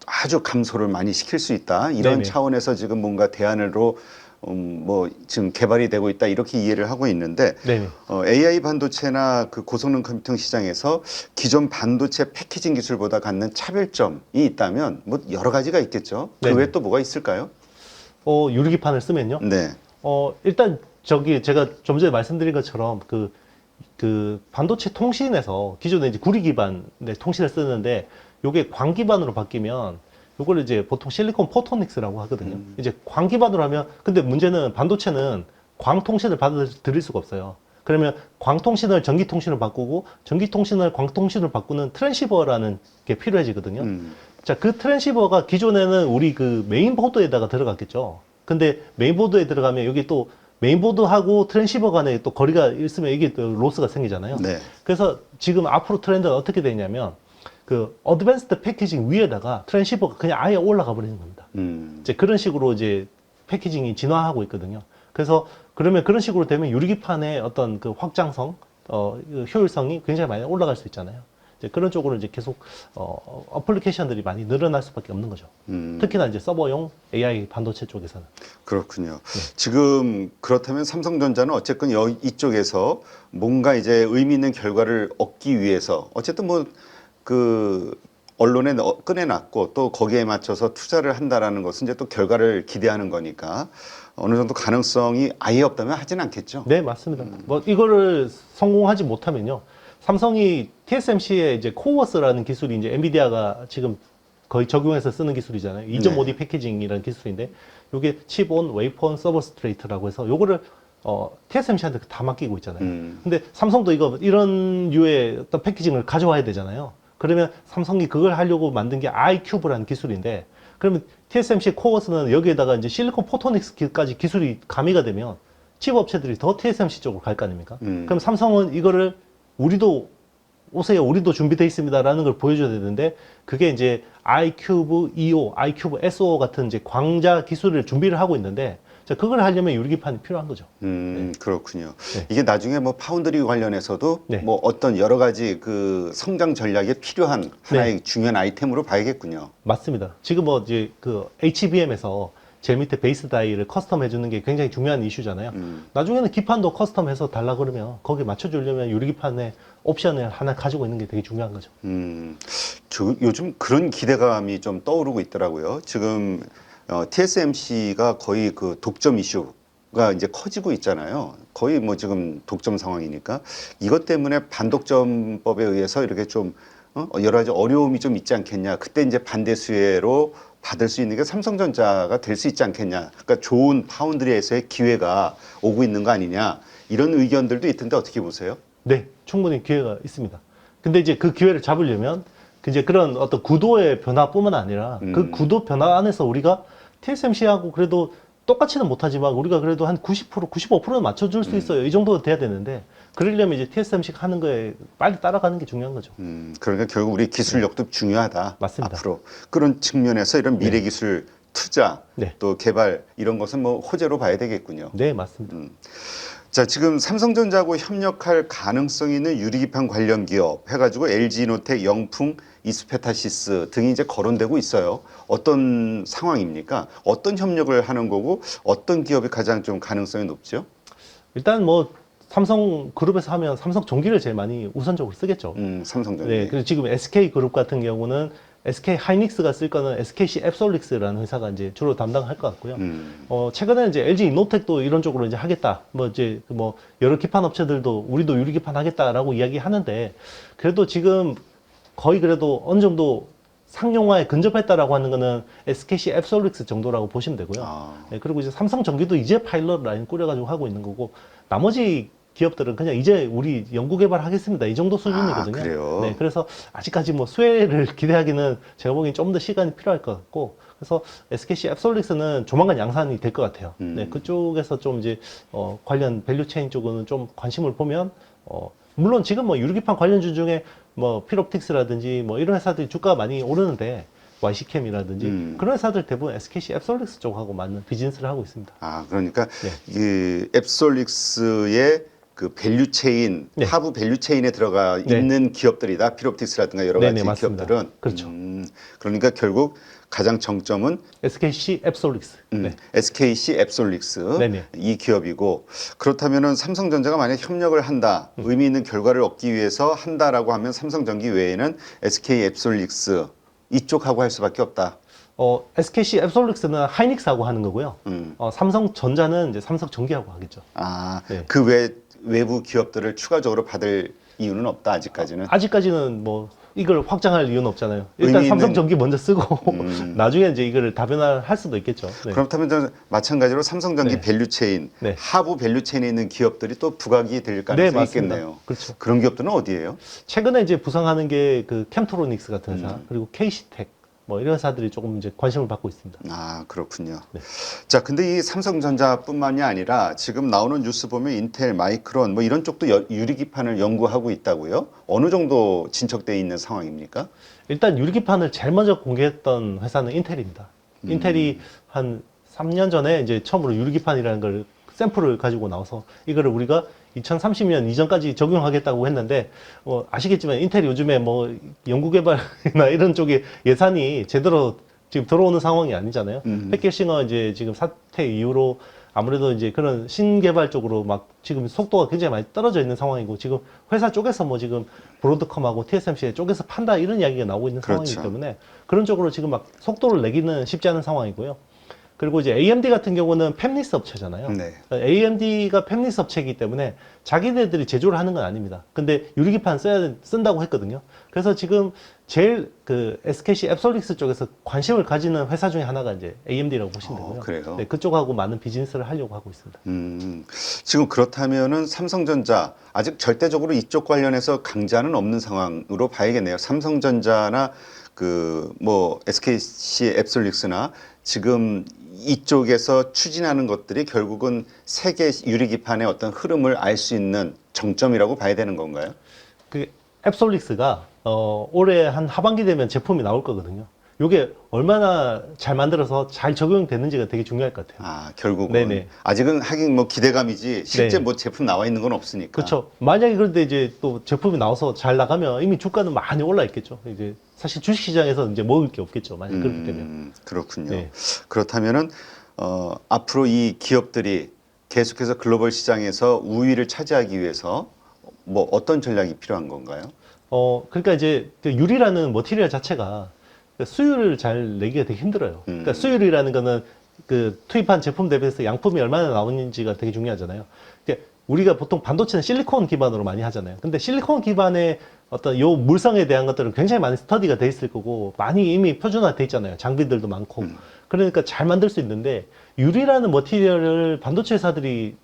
아주 감소를 많이 시킬 수 있다. 이런 네네. 차원에서 지금 뭔가 대안으로 뭐 지금 개발이 되고 있다. 이렇게 이해를 하고 있는데 네네. AI 반도체나 그 고성능 컴퓨팅 시장에서 기존 반도체 패키징 기술보다 갖는 차별점이 있다면 뭐 여러 가지가 있겠죠. 그 네네. 외에 또 뭐가 있을까요? 유리기판을 쓰면요. 네. 일단 제가 좀 전에 말씀드린 것처럼 그 반도체 통신에서 기존에 이제 구리 기반의 통신을 쓰는데 요게 광 기반으로 바뀌면 요걸 이제 보통 실리콘 포토닉스라고 하거든요. 이제 광 기반으로 하면, 근데 문제는 반도체는 광 통신을 받아들일 수가 없어요. 그러면 광통신을 전기통신으로 바꾸고 전기통신을 광통신으로 바꾸는 트랜시버라는 게 필요해지거든요. 자, 그 트랜시버가 기존에는 우리 그 메인보드에다가 들어갔겠죠. 근데 메인보드에 들어가면 여기 또 메인보드하고 트랜시버 간에 또 거리가 있으면 이게 또 로스가 생기잖아요. 네. 그래서 지금 앞으로 트렌드는 어떻게 되냐면 그 어드밴스드 패키징 위에다가 트랜시버가 그냥 아예 올라가 버리는 겁니다. 이제 그런 식으로 이제 패키징이 진화하고 있거든요. 그래서 그러면 그런 식으로 되면 유리기판의 어떤 그 확장성, 그 효율성이 굉장히 많이 올라갈 수 있잖아요. 이제 그런 쪽으로 이제 계속 어플리케이션들이 많이 늘어날 수밖에 없는 거죠. 특히나 이제 서버용 AI 반도체 쪽에서는. 그렇군요. 지금 그렇다면 삼성전자는 어쨌든 이쪽에서 뭔가 이제 의미 있는 결과를 얻기 위해서 어쨌든 뭐 그 언론에 꺼내놨고 또 거기에 맞춰서 투자를 한다라는 것은 이제 또 결과를 기대하는 거니까 어느 정도 가능성이 아예 없다면 하진 않겠죠. 네, 맞습니다. 뭐 이거를 성공하지 못하면요. 삼성이 TSMC의 이제 코어스라는 기술이 이제 엔비디아가 지금 거의 적용해서 쓰는 기술이잖아요. 2.5D 패키징이라는 기술인데 요게 칩온, 웨이폰, 서브스트레이트라고 해서 요거를 TSMC한테 다 맡기고 있잖아요. 근데 삼성도 이런 류의 어떤 패키징을 가져와야 되잖아요. 그러면 삼성이 그걸 하려고 만든 게 아이큐브라는 기술인데, 그러면 TSMC 코어스는 여기에다가 이제 실리콘 포토닉스까지 기술이 가미가 되면 칩 업체들이 더 TSMC 쪽으로 갈 거 아닙니까? 그럼 삼성은 이거를 우리도 오세요, 우리도 준비되어 있습니다라는 걸 보여줘야 되는데, 그게 이제 아이큐브 EO, 아이큐브 SO 같은 이제 광자 기술을 준비를 하고 있는데, 자, 그걸 하려면 유리기판이 필요한 거죠. 그렇군요. 네. 이게 나중에 뭐 파운드리 관련해서도 네. 뭐 어떤 여러 가지 그 성장 전략에 필요한 하나의 중요한 아이템으로 봐야겠군요. 맞습니다. 지금 뭐 이제 그 HBM에서 제일 밑에 베이스 다이를 커스텀 해주는 게 굉장히 중요한 이슈잖아요. 나중에는 기판도 커스텀해서 달라 그러면 거기에 맞춰주려면 유리기판에 옵션을 하나 가지고 있는 게 되게 중요한 거죠. 요즘 그런 기대감이 좀 떠오르고 있더라고요. 지금 TSMC가 거의 그 독점 이슈가 이제 커지고 있잖아요. 거의 뭐 지금 독점 상황이니까 이것 때문에 반독점법에 의해서 이렇게 좀 여러 가지 어려움이 좀 있지 않겠냐. 그때 이제 반대 수혜로 받을 수 있는 게 삼성전자가 될 수 있지 않겠냐. 그러니까 좋은 파운드리에서의 기회가 오고 있는 거 아니냐. 이런 의견들도 있던데 어떻게 보세요? 네, 충분히 기회가 있습니다. 근데 이제 그 기회를 잡으려면 이제 그런 어떤 구도의 변화뿐만 아니라 그 구도 변화 안에서 우리가 TSMC하고 그래도 똑같이는 못하지만 우리가 그래도 한 90%, 95%는 맞춰줄 수 있어요. 이 정도 돼야 되는데 그러려면 이제 TSMC가 하는 거에 빨리 따라가는 게 중요한 거죠. 그러니까 결국 우리 기술력도 중요하다. 맞습니다. 앞으로 그런 측면에서 이런 미래 기술 투자 네. 또 개발 이런 것은 뭐 호재로 봐야 되겠군요. 네, 맞습니다. 자, 지금 삼성전자하고 협력할 가능성이 있는 유리기판 관련 기업 해가지고 LG노텍, 영풍, 이스페타시스 등이 이제 거론되고 있어요. 어떤 상황입니까? 어떤 협력을 하는 거고 어떤 기업이 가장 좀 가능성이 높죠? 일단 뭐 삼성 그룹에서 하면 삼성 전기를 제일 많이 우선적으로 쓰겠죠. 삼성전자. 네, 그래서 지금 SK 그룹 같은 경우는 SK 하이닉스가 쓸 거는 SKC 앱솔릭스라는 회사가 이제 주로 담당할 것 같고요. 최근에 이제 LG 이노텍도 이런 쪽으로 이제 하겠다. 뭐 이제 뭐 여러 기판 업체들도 우리도 유리 기판 하겠다라고 이야기하는데 그래도 지금 거의 그래도 어느 정도 상용화에 근접했다라고 하는 거는 SKC 앱솔릭스 정도라고 보시면 되고요. 네, 그리고 이제 삼성 전기도 이제 파일럿 라인 꾸려가지고 하고 있는 거고 나머지 기업들은 그냥 이제 우리 연구 개발하겠습니다. 이 정도 수준이거든요. 그래요? 네, 그래서 아직까지 뭐 수혜를 기대하기는 제가 보기엔 좀 더 시간이 필요할 것 같고, 그래서 SKC 앱솔릭스는 조만간 양산이 될 것 같아요. 네, 그쪽에서 좀 이제 관련 밸류 체인 쪽은 좀 관심을 보면 물론 지금 뭐 유리기판 관련주 중에 뭐 필옵틱스라든지 뭐 이런 회사들이 주가가 많이 오르는데. YC캠이라든지 그런 회사들 대부분 SKC 앱솔릭스 쪽하고 맞는 비즈니스를 하고 있습니다. 그러니까 네. 그 앱솔릭스의 그 밸류체인, 네. 하부 밸류체인에 들어가 네. 있는 기업들이다. 필옵틱스라든가 여러 가지 네네, 맞습니다. 기업들은. 그렇죠. 그러니까 결국 가장 정점은 SKC 앱솔릭스. 네. SKC 앱솔릭스 네네. 이 기업이고 그렇다면은 삼성전자가 만약 협력을 한다, 의미 있는 결과를 얻기 위해서 한다라고 하면 삼성전기 외에는 SK 앱솔릭스 이쪽하고 할 수밖에 없다. SKC 앱솔릭스는 하이닉스하고 하는 거고요. 삼성전자는 이제 삼성전기하고 하겠죠. 네. 그 외부 기업들을 추가적으로 받을 이유는 없다 아직까지는. 아직까지는 뭐 이걸 확장할 이유는 없잖아요. 일단 의미 있는- 삼성전기 먼저 쓰고 나중에 이제 이거를 다변화할 수도 있겠죠. 네. 그렇다면 저는 마찬가지로 삼성전기 네. 밸류체인, 네. 하부 밸류체인에 있는 기업들이 또 부각이 될 네, 가능성이 맞습니다. 있겠네요. 그렇죠. 그런 기업들은 어디예요? 최근에 이제 부상하는 게 그 캠트로닉스 같은 회사, 그리고 KC텍 뭐 이런 회사들이 조금 이제 관심을 받고 있습니다. 아, 그렇군요. 네. 자, 근데 이 삼성전자뿐만이 아니라 지금 나오는 뉴스 보면 인텔, 마이크론 뭐 이런 쪽도 유리기판을 연구하고 있다고요? 어느 정도 진척돼 있는 상황입니까? 일단 유리기판을 제일 먼저 공개했던 회사는 인텔입니다. 인텔이 한 3년 전에 이제 처음으로 유리기판이라는 걸 샘플을 가지고 나와서 이거를 우리가 2030년 이전까지 적용하겠다고 했는데 아시겠지만 인텔이 요즘에 뭐 연구개발이나 이런 쪽에 예산이 제대로 지금 들어오는 상황이 아니잖아요. 팩케싱어 이제 지금 사태 이후로 아무래도 이제 그런 신개발 쪽으로 막 지금 속도가 굉장히 많이 떨어져 있는 상황이고 지금 회사 쪽에서 뭐 지금 브로드컴하고 TSMC 쪽에서 판다 이런 이야기가 나오고 있는 그렇죠. 상황이기 때문에 그런 쪽으로 지금 막 속도를 내기는 쉽지 않은 상황이고요. 그리고 이제 AMD 같은 경우는 팹리스 업체잖아요. 네. AMD가 팹리스 업체이기 때문에 자기네들이 제조를 하는 건 아닙니다. 근데 유리기판 쓴다고 했거든요. 그래서 지금 제일 그 SKC 앱솔릭스 쪽에서 관심을 가지는 회사 중에 하나가 이제 AMD라고 보시면 되고요. 그래요? 네, 그쪽하고 많은 비즈니스를 하려고 하고 있습니다. 지금 그렇다면은 삼성전자 아직 절대적으로 이쪽 관련해서 강자는 없는 상황으로 봐야겠네요. 삼성전자나 그 뭐 SKC 앱솔릭스나 지금 이쪽에서 추진하는 것들이 결국은 세계 유리기판의 어떤 흐름을 알 수 있는 정점이라고 봐야 되는 건가요? 그 앱솔릭스가 올해 한 하반기 되면 제품이 나올 거거든요. 이게 얼마나 잘 만들어서 잘 적용되는지가 되게 중요할 것 같아요. 아, 결국은 네네. 아직은 하긴 뭐 기대감이지 실제 네. 뭐 제품 나와 있는 건 없으니까. 그렇죠. 만약에 그런데 이제 또 제품이 나와서 잘 나가면 이미 주가는 많이 올라 있겠죠. 이제 사실 주식시장에서 이제 먹을 게 없겠죠. 만약 그렇게 되면. 그렇군요. 네. 그렇다면은 앞으로 이 기업들이 계속해서 글로벌 시장에서 우위를 차지하기 위해서 뭐 어떤 전략이 필요한 건가요? 그러니까 이제 그 유리라는 머티리얼 자체가 수율을 잘 내기가 되게 힘들어요. 그러니까 수율이라는 거는 그 투입한 제품 대비해서 양품이 얼마나 나오는지가 되게 중요하잖아요. 그러니까 우리가 보통 반도체는 실리콘 기반으로 많이 하잖아요. 근데 실리콘 기반의 어떤 요 물성에 대한 것들은 굉장히 많이 스터디가 돼 있을 거고 많이 이미 표준화돼 있잖아요. 장비들도 많고. 그러니까 잘 만들 수 있는데 유리라는 머티리얼을 반도체 회사들이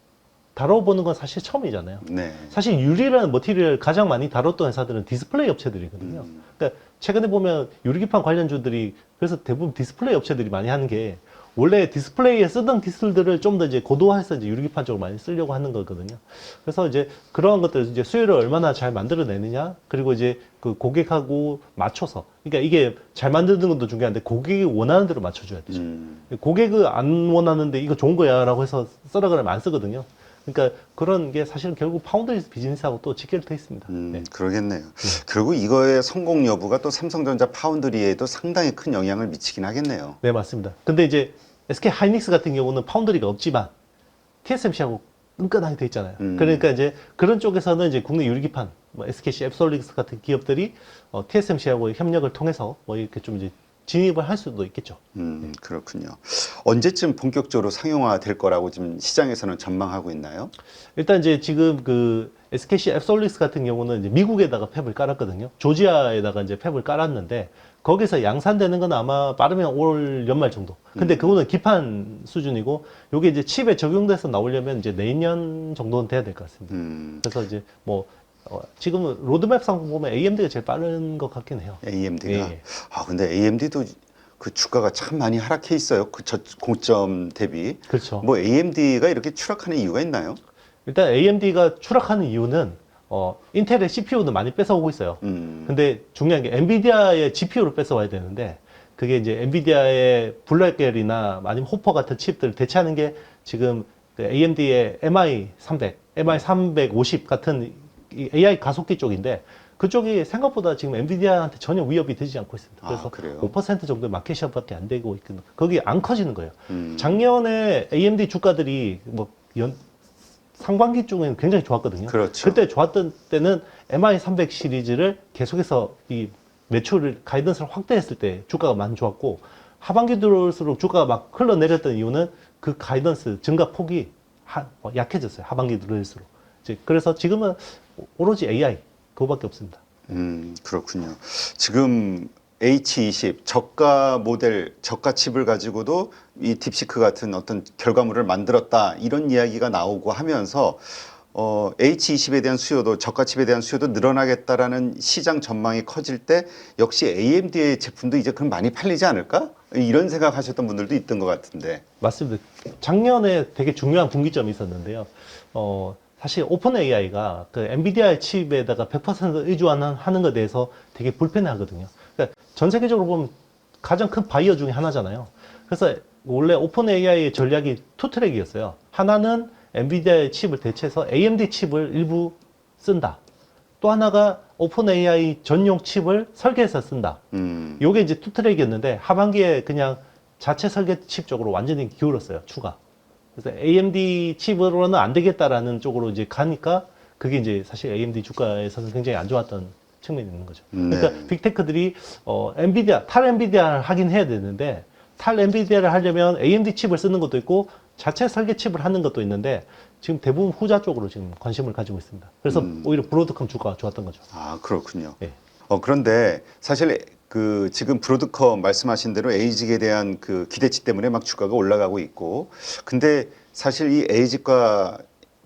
다뤄보는 건 사실 처음이잖아요. 네. 사실 유리라는 머티리얼을 가장 많이 다뤘던 회사들은 디스플레이 업체들이거든요. 그러니까 최근에 보면 유리기판 관련주들이 그래서 대부분 디스플레이 업체들이 많이 하는 게 원래 디스플레이에 쓰던 기술들을 좀 더 이제 고도화해서 이제 유리기판 쪽으로 많이 쓰려고 하는 거거든요. 그래서 이제 그러한 것들을 이제 수율을 얼마나 잘 만들어내느냐, 그리고 이제 그 고객하고 맞춰서, 그러니까 이게 잘 만드는 것도 중요한데 고객이 원하는 대로 맞춰줘야 되죠. 고객이 안 원하는데 이거 좋은 거야라고 해서 써라 그러면 안 쓰거든요. 그러니까 그런 게 사실은 결국 파운드리 비즈니스하고 또 직결돼 있습니다. 네. 그러겠네요. 결국 이거의 성공 여부가 또 삼성전자 파운드리에도 상당히 큰 영향을 미치긴 하겠네요. 네, 맞습니다. 근데 이제 SK 하이닉스 같은 경우는 파운드리가 없지만 TSMC하고 끈끈하게 돼 있잖아요. 그러니까 이제 그런 쪽에서는 이제 국내 유리기판, 뭐 SKC 앱솔릭스 같은 기업들이 TSMC하고 협력을 통해서 뭐 이렇게 좀 이제 진입을 할 수도 있겠죠. 그렇군요. 언제쯤 본격적으로 상용화 될 거라고 지금 시장에서는 전망하고 있나요? 일단 이제 지금 그 SKC 앱솔릭스 같은 경우는 이제 미국에다가 팹을 깔았거든요. 조지아에다가 이제 팹을 깔았는데 거기서 양산되는 건 아마 빠르면 올 연말 정도. 근데 그거는 기판 수준이고 요게 이제 칩에 적용돼서 나오려면 이제 내년 정도는 돼야 될 것 같습니다. 그래서 이제 뭐 지금은 로드맵상 보면 AMD가 제일 빠른 것 같긴 해요. AMD가. 예. 아, 근데 AMD도 그 주가가 참 많이 하락해 있어요. 그 고점 대비. 그렇죠. 뭐 AMD가 이렇게 추락하는 이유가 있나요? 일단 AMD가 추락하는 이유는 인텔의 CPU는 많이 뺏어오고 있어요. 근데 중요한 게 엔비디아의 GPU를 뺏어와야 되는데 그게 이제 엔비디아의 블랙벨이나 아니면 호퍼 같은 칩들을 대체하는 게 지금 그 AMD의 MI300, MI350 같은 이 AI 가속기 쪽인데 그쪽이 생각보다 지금 엔비디아한테 전혀 위협이 되지 않고 있습니다. 그래서 그래요? 5% 정도의 마켓시어밖에 안 되고 있거든요. 거기 안 커지는 거예요. 작년에 AMD 주가들이 뭐 상반기 쪽에는 굉장히 좋았거든요. 그렇죠. 그때 좋았던 때는 MI300 시리즈를 계속해서 이 매출을 가이던스를 확대했을 때 주가가 많이 좋았고 하반기 들어올수록 주가가 막 흘러내렸던 이유는 그 가이던스 증가 폭이 약해졌어요. 하반기 들어올수록. 그래서 지금은 오로지 AI 그거밖에 없습니다. 그렇군요. 지금 H20 저가 모델, 저가 칩을 가지고도 이 딥시크 같은 어떤 결과물을 만들었다 이런 이야기가 나오고 하면서 H20에 대한 수요도 저가 칩에 대한 수요도 늘어나겠다라는 시장 전망이 커질 때 역시 AMD의 제품도 이제 그럼 많이 팔리지 않을까? 이런 생각하셨던 분들도 있던 것 같은데. 맞습니다. 작년에 되게 중요한 분기점이 있었는데요. 사실 오픈 AI가 그 엔비디아 칩에다가 100% 의존하는 것에 대해서 되게 불편하거든요. 그러니까 전 세계적으로 보면 가장 큰 바이어 중에 하나잖아요. 그래서 원래 오픈 AI의 전략이 투 트랙이었어요. 하나는 엔비디아의 칩을 대체해서 AMD 칩을 일부 쓴다. 또 하나가 오픈 AI 전용 칩을 설계해서 쓴다. 요게 이제 투 트랙이었는데 하반기에 그냥 자체 설계 칩 쪽으로 완전히 기울었어요. 추가. 그래서 AMD 칩으로는 안 되겠다라는 쪽으로 이제 가니까 그게 이제 사실 AMD 주가에서는 굉장히 안 좋았던 측면이 있는 거죠. 그러니까 빅테크들이 탈 엔비디아를 하긴 해야 되는데 탈 엔비디아를 하려면 AMD 칩을 쓰는 것도 있고 자체 설계 칩을 하는 것도 있는데 지금 대부분 후자 쪽으로 지금 관심을 가지고 있습니다. 그래서 오히려 브로드컴 주가가 좋았던 거죠. 아, 그렇군요. 예. 그런데 사실 그 지금 브로드컴 말씀하신 대로 에이직에 대한 그 기대치 때문에 막 주가가 올라가고 있고, 근데 사실 이 에이직과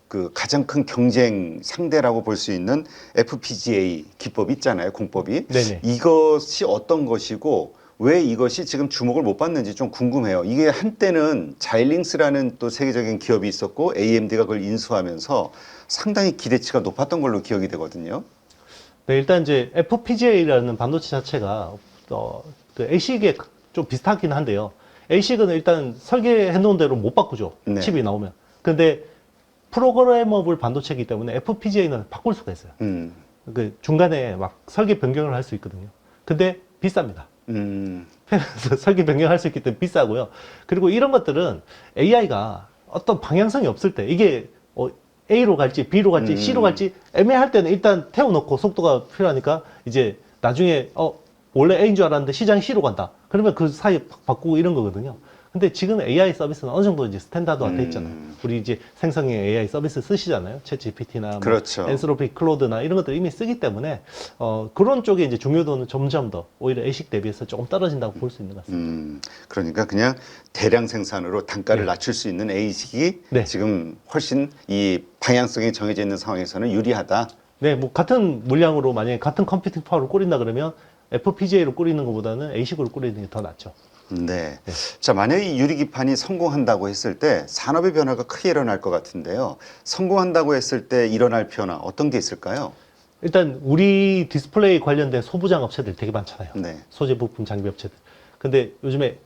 그 가장 큰 경쟁 상대라고 볼 수 있는 FPGA 기법 있잖아요, 공법이. 네네. 이것이 어떤 것이고 왜 이것이 지금 주목을 못 받는지 좀 궁금해요. 이게 한때는 자일링스라는 또 세계적인 기업이 있었고 AMD가 그걸 인수하면서 상당히 기대치가 높았던 걸로 기억이 되거든요. 네, 일단 이제 FPGA라는 반도체 자체가 그 ASIC에 좀 비슷하긴 한데요. ASIC은 일단 설계해 놓은 대로 못 바꾸죠. 네. 칩이 나오면. 근데 프로그래머블 반도체이기 때문에 FPGA는 바꿀 수가 있어요. 그 중간에 막 설계 변경을 할 수 있거든요. 근데 비쌉니다. 그래서 설계 변경할 수 있기 때문에 비싸고요. 그리고 이런 것들은 AI가 어떤 방향성이 없을 때 이게 A로 갈지 B로 갈지 C로 갈지 애매할 때는 일단 태워놓고 속도가 필요하니까 이제 나중에 원래 A인 줄 알았는데 시장이 C로 간다. 그러면 그 사이에 바꾸고 이런 거거든요. 근데 지금 AI 서비스는 어느 정도 이제 스탠다드화 돼 있잖아요. 우리 이제 생성형 AI 서비스 쓰시잖아요. 챗 GPT나 그렇죠. 뭐 엔스로피, 클로드나 이런 것들 이미 쓰기 때문에 그런 쪽에 이제 중요도는 점점 더 오히려 ASIC 대비해서 조금 떨어진다고 볼 수 있는 것 같습니다. 그러니까 그냥 대량 생산으로 단가를 네. 낮출 수 있는 ASIC이 네. 지금 훨씬 이 방향성이 정해져 있는 상황에서는 유리하다. 네, 뭐 같은 물량으로 만약에 같은 컴퓨팅 파워를 꾸린다 그러면 FPGA로 꾸리는 것보다는 ASIC으로 꾸리는 게 더 낫죠. 네. 자, 만약에 이 유리기판이 성공한다고 했을 때 산업의 변화가 크게 일어날 것 같은데요. 성공한다고 했을 때 일어날 변화 어떤 게 있을까요? 일단 우리 디스플레이 관련된 소부장 업체들 되게 많잖아요. 네. 소재 부품 장비 업체들. 근데 요즘에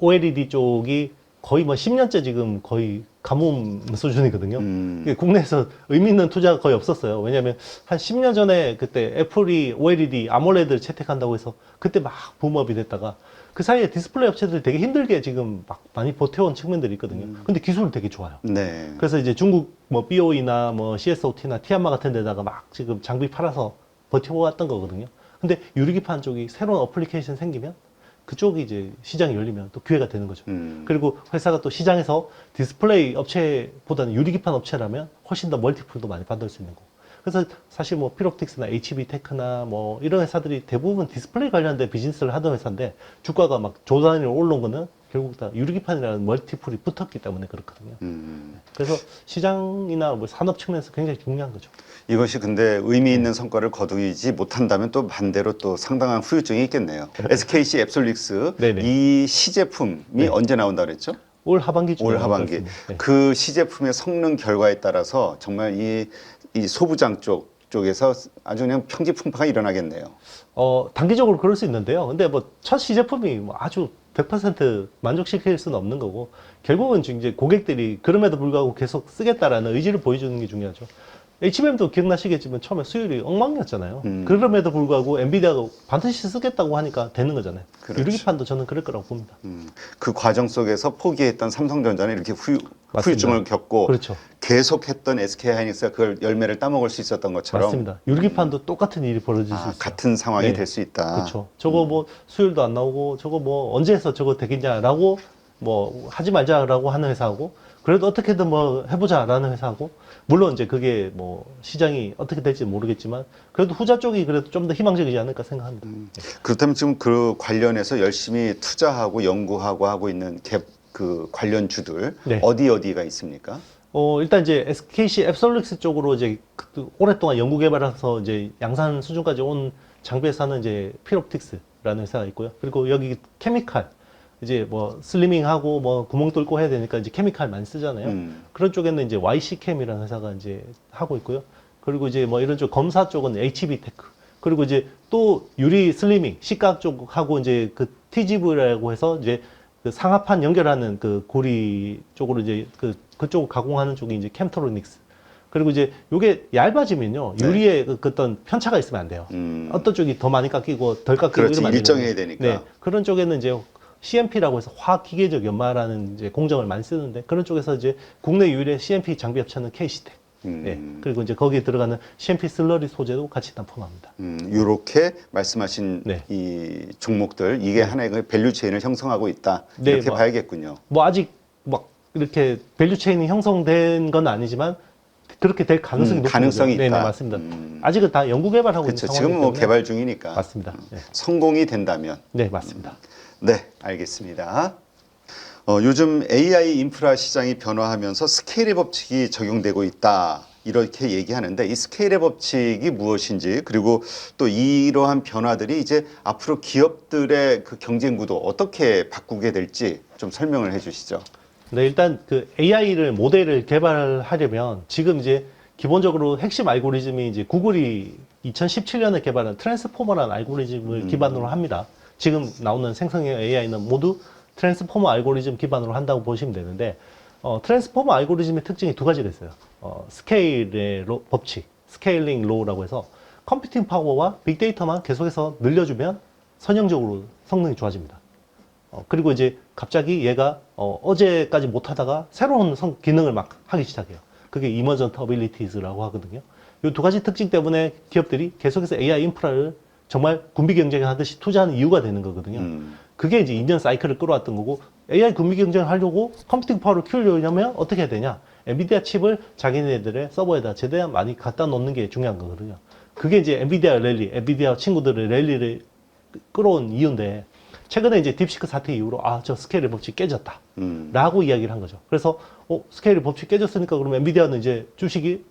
OLED 쪽이 거의 뭐 10년째 지금 거의 가뭄 수준이거든요. 이게 국내에서 의미 있는 투자가 거의 없었어요. 왜냐하면 한 10년 전에 그때 애플이 OLED, 아몰레드를 채택한다고 해서 그때 막 붐업이 됐다가 그 사이에 디스플레이 업체들이 되게 힘들게 지금 막 많이 버텨온 측면들이 있거든요. 근데 기술은 되게 좋아요. 네. 그래서 이제 중국 뭐 BOE나 뭐 CSOT나 티안마 같은 데다가 막 지금 장비 팔아서 버텨왔던 거거든요. 근데 유리기판 쪽이 새로운 어플리케이션 생기면 그쪽이 이제 시장이 열리면 또 기회가 되는 거죠. 그리고 회사가 또 시장에서 디스플레이 업체보다는 유리기판 업체라면 훨씬 더 멀티플도 많이 받을 수 있는 거고. 그래서 사실 뭐 피롭틱스나 HB테크나 뭐 이런 회사들이 대부분 디스플레이 관련된 비즈니스를 하던 회사인데 주가가 막 조단위로 올라온 거는 결국 다 유리기판이라는 멀티플이 붙었기 때문에 그렇거든요. 그래서 시장이나 뭐 산업 측면에서 굉장히 중요한 거죠. 이것이 근데 의미 있는 성과를 거두지 못한다면 또 반대로 또 상당한 후유증이 있겠네요. SKC 앱솔릭스 네네. 이 시제품이 네. 언제 나온다 그랬죠? 올 하반기쯤에 올 나올 것 하반기. 같습니다. 네. 그 시제품의 성능 결과에 따라서 정말 이 소부장 쪽에서 아주 그냥 평지풍파가 일어나겠네요. 단기적으로 그럴 수 있는데요. 근데 뭐 첫 시제품이 뭐 아주 100% 만족시킬 수는 없는 거고 결국은 지금 이제 고객들이 그럼에도 불구하고 계속 쓰겠다라는 의지를 보여주는 게 중요하죠. HBM도 기억나시겠지만 처음에 수율이 엉망이었잖아요. 그럼에도 불구하고 엔비디아가 반드시 쓰겠다고 하니까 되는 거잖아요. 그렇죠. 유리기판도 저는 그럴 거라고 봅니다. 그 과정 속에서 포기했던 삼성전자는 이렇게 후유증을 겪고 그렇죠. 계속했던 SK하이닉스가 그걸 열매를 따먹을 수 있었던 것처럼 맞습니다. 유리기판도 똑같은 일이 벌어질 수 있어요. 같은 상황이 네. 될 수 있다. 그렇죠. 저거 뭐 수율도 안 나오고 저거 뭐 언제 해서 저거 되겠냐라고 뭐 하지 말자라고 하는 회사하고 그래도 어떻게든 뭐 해보자라는 회사고, 물론 이제 그게 뭐 시장이 어떻게 될지 모르겠지만 그래도 후자 쪽이 그래도 좀 더 희망적이지 않을까 생각합니다. 그렇다면 지금 그 관련해서 열심히 투자하고 연구하고 하고 있는 그 관련주들 네. 어디가 있습니까? 일단 이제 SKC 앱솔릭스 쪽으로 이제 오랫동안 연구 개발해서 이제 양산 수준까지 온 장비 회사는 이제 필옵틱스라는 회사가 있고요. 그리고 여기 케미칼, 이제 뭐 슬리밍하고 뭐 구멍 뚫고 해야 되니까 이제 케미칼 많이 쓰잖아요. 그런 쪽에는 이제 YC캠이라는 회사가 이제 하고 있고요. 그리고 이제 뭐 이런 쪽 검사 쪽은 HB테크. 그리고 이제 또 유리 슬리밍, 시각 쪽하고 이제 그 TGV라고 해서 이제 그 상하판 연결하는 그 고리 쪽으로 이제 그쪽 가공하는 쪽이 이제 캠트로닉스. 그리고 이제 요게 얇아지면요. 네. 유리에 그 어떤 편차가 있으면 안 돼요. 어떤 쪽이 더 많이 깎이고 덜 깎이고 그렇지, 이러면 안 일정해야 되잖아요. 되니까. 네. 그런 쪽에는 이제 CMP라고 해서 화학기계적 연마라는 이제 공정을 많이 쓰는데 그런 쪽에서 이제 국내 유일의 CMP 장비 업체는 K시텍. 네. 그리고 이제 거기에 들어가는 CMP 슬러리 소재도 같이 납품합니다. 이렇게 말씀하신 네. 이 종목들 이게 하나의 그 밸류 체인을 형성하고 있다. 네, 이렇게 뭐, 봐야겠군요. 뭐 아직 막 이렇게 밸류 체인이 형성된 건 아니지만 그렇게 될 가능성이 높은 가능성이 거죠. 있다. 네, 맞습니다. 아직은 다 연구 개발하고 그렇죠. 있는 지금 상황이기 뭐 때문에 개발 중이니까. 맞습니다. 네. 성공이 된다면. 네, 맞습니다. 네, 알겠습니다. 요즘 AI 인프라 시장이 변화하면서 스케일의 법칙이 적용되고 있다. 이렇게 얘기하는데 이 스케일의 법칙이 무엇인지 그리고 또 이러한 변화들이 이제 앞으로 기업들의 그 경쟁 구도 어떻게 바꾸게 될지 좀 설명을 해 주시죠. 네, 일단 그 AI를 모델을 개발하려면 지금 이제 기본적으로 핵심 알고리즘이 이제 구글이 2017년에 개발한 트랜스포머라는 알고리즘을 기반으로 합니다. 지금 나오는 생성형 AI는 모두 트랜스포머 알고리즘 기반으로 한다고 보시면 되는데 트랜스포머 알고리즘의 특징이 두 가지가 있어요. 스케일의 법칙, 스케일링 로우라고 해서 컴퓨팅 파워와 빅데이터만 계속해서 늘려주면 선형적으로 성능이 좋아집니다. 그리고 이제 갑자기 얘가 어제까지 못하다가 새로운 기능을 막 하기 시작해요. 그게 이머전트 어빌리티즈라고 하거든요. 이 두 가지 특징 때문에 기업들이 계속해서 AI 인프라를 정말 군비 경쟁하듯이 투자하는 이유가 되는 거거든요. 그게 이제 2년 사이클을 끌어왔던 거고 AI 군비 경쟁을 하려고 컴퓨팅 파워를 키우려면 어떻게 해야 되냐? 엔비디아 칩을 자기네들의 서버에다 최대한 많이 갖다 놓는 게 중요한 거거든요. 그게 이제 엔비디아 랠리, 엔비디아 친구들의 랠리를 끌어온 이유인데 최근에 이제 딥시크 사태 이후로 저 스케일의 법칙 깨졌다 라고 이야기를 한 거죠. 그래서 스케일의 법칙 깨졌으니까 그러면 엔비디아는 이제 주식이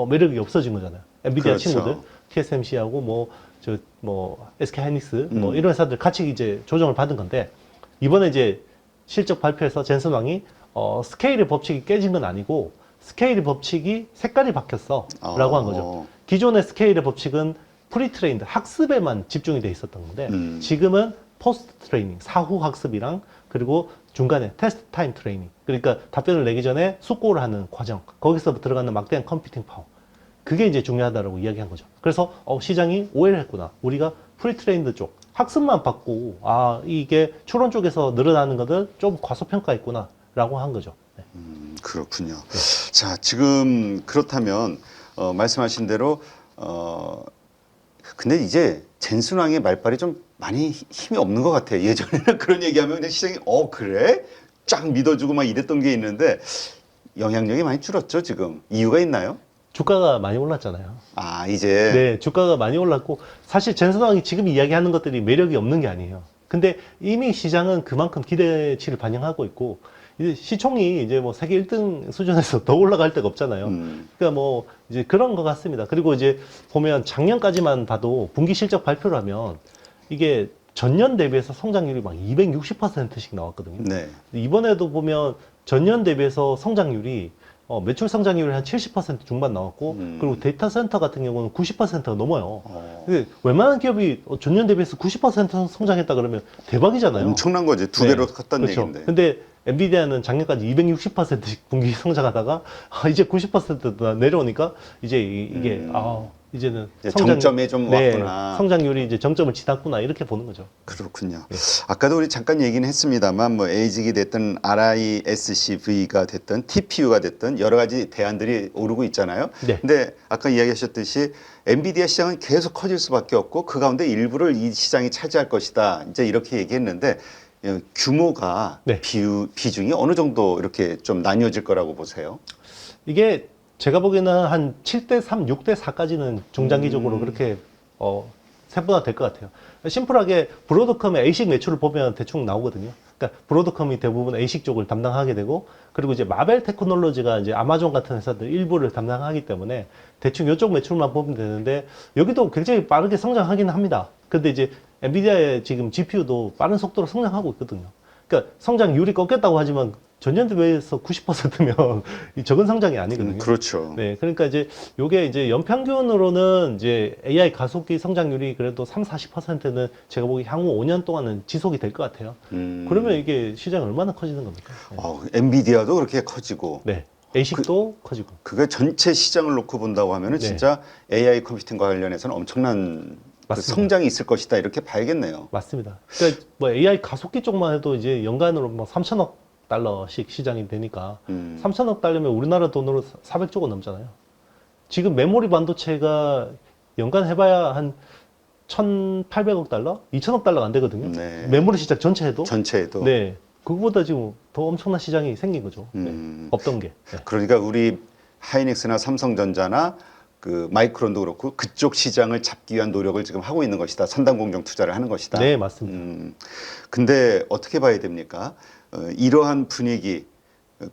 매력이 없어진 거잖아요. 엔비디아 그렇죠. 친구들 TSMC하고 SK 하이닉스 이런 회사들 같이 이제 조정을 받은 건데 이번에 이제 실적 발표에서 젠슨 왕이 스케일의 법칙이 깨진 건 아니고 스케일의 법칙이 색깔이 바뀌었어 라고 한 거죠. 기존의 스케일의 법칙은 프리트레인드 학습에만 집중이 돼 있었던 건데 지금은 포스트 트레이닝 사후 학습이랑 그리고 중간에 테스트 타임 트레이닝 그러니까 답변을 내기 전에 숙고를 하는 과정 거기서 들어가는 막대한 컴퓨팅 파워 그게 이제 중요하다라고 이야기한 거죠. 그래서 시장이 오해를 했구나. 우리가 프리트레인드 쪽 학습만 받고 이게 추론 쪽에서 늘어나는 것들 좀 과소평가했구나 라고 한 거죠. 네. 그렇군요. 자, 지금 그렇다면 말씀하신 대로 근데 이제 젠순왕의 말빨이 좀 많이 힘이 없는 것 같아요. 예전에는 그런 얘기하면 그냥 시장이 그래? 쫙 믿어주고 막 이랬던 게 있는데 영향력이 많이 줄었죠, 지금. 이유가 있나요? 주가가 많이 올랐잖아요. 이제. 네, 주가가 많이 올랐고 사실 젠슨왕이 지금 이야기하는 것들이 매력이 없는 게 아니에요. 근데 이미 시장은 그만큼 기대치를 반영하고 있고 이제 시총이 이제 뭐 세계 1등 수준에서 더 올라갈 데가 없잖아요. 그러니까 뭐 이제 그런 것 같습니다. 그리고 이제 보면 작년까지만 봐도 분기 실적 발표를 하면 이게 전년 대비해서 성장률이 막 260%씩 나왔거든요. 네. 이번에도 보면 전년 대비해서 성장률이 매출 성장률이 한 70% 중반 나왔고 그리고 데이터 센터 같은 경우는 90%가 넘어요. 근데 웬만한 기업이 전년 대비해서 90% 성장했다 그러면 대박이잖아요. 엄청난 거지. 두 배로 컸다는 그렇죠. 얘기인데. 근데 엔비디아는 작년까지 260%씩 분기 성장하다가 이제 90% 내려오니까 이제 이게 이제는 이제 정점에 좀 왔구나. 성장률이 이제 정점을 지났구나 이렇게 보는 거죠. 그렇군요. 아까도 우리 잠깐 얘기는 했습니다만 뭐 에이직이 됐든 RISC-V가 됐든 TPU가 됐든 여러 가지 대안들이 오르고 있잖아요. 네. 근데 아까 이야기하셨듯이 엔비디아 시장은 계속 커질 수밖에 없고 그 가운데 일부를 이 시장이 차지할 것이다. 이제 이렇게 얘기했는데 규모가 네. 비중이 어느 정도 이렇게 좀 나뉘어질 거라고 보세요? 이게 제가 보기에는 한 7대 3, 6대 4까지는 중장기적으로 그렇게 세분화 될 것 같아요. 심플하게 브로드컴의 A식 매출을 보면 대충 나오거든요. 그러니까 브로드컴이 대부분 A식 쪽을 담당하게 되고, 그리고 이제 마벨 테크놀로지가 이제 아마존 같은 회사들 일부를 담당하기 때문에 대충 이쪽 매출만 보면 되는데, 여기도 굉장히 빠르게 성장하기는 합니다. 근데 이제 엔비디아의 지금 GPU도 빠른 속도로 성장하고 있거든요. 그러니까 성장률이 꺾였다고 하지만 전년 대비해서 90%면 이 적은 성장이 아니거든요. 그렇죠. 네, 그러니까 이제 요게 이제 연평균으로는 이제 AI 가속기 성장률이 그래도 3, 40%는 제가 보기 향후 5년 동안은 지속이 될 것 같아요. 그러면 이게 시장이 얼마나 커지는 겁니까? 네. 엔비디아도 그렇게 커지고, 네. A식도 커지고. 그게 전체 시장을 놓고 본다고 하면은 네. 진짜 AI 컴퓨팅과 관련해서는 엄청난 그 맞습니다. 성장이 있을 것이다 이렇게 봐야겠네요. 맞습니다. 그러니까 뭐 AI 가속기 쪽만 해도 이제 연간으로 뭐 3천억 달러씩 시장이 되니까 3천억 달러면 우리나라 돈으로 400조가 넘잖아요. 지금 메모리 반도체가 연간 해봐야 한 1,800억 달러? 2천억 달러가 안 되거든요. 네. 메모리 시장 전체에도. 전체에도. 네. 그거보다 지금 더 엄청난 시장이 생긴 거죠. 네. 없던 게. 네. 그러니까 우리 하이닉스나 삼성전자나 그 마이크론도 그렇고 그쪽 시장을 잡기 위한 노력을 지금 하고 있는 것이다. 선단 공정 투자를 하는 것이다. 네, 맞습니다. 근데 어떻게 봐야 됩니까? 이러한 분위기,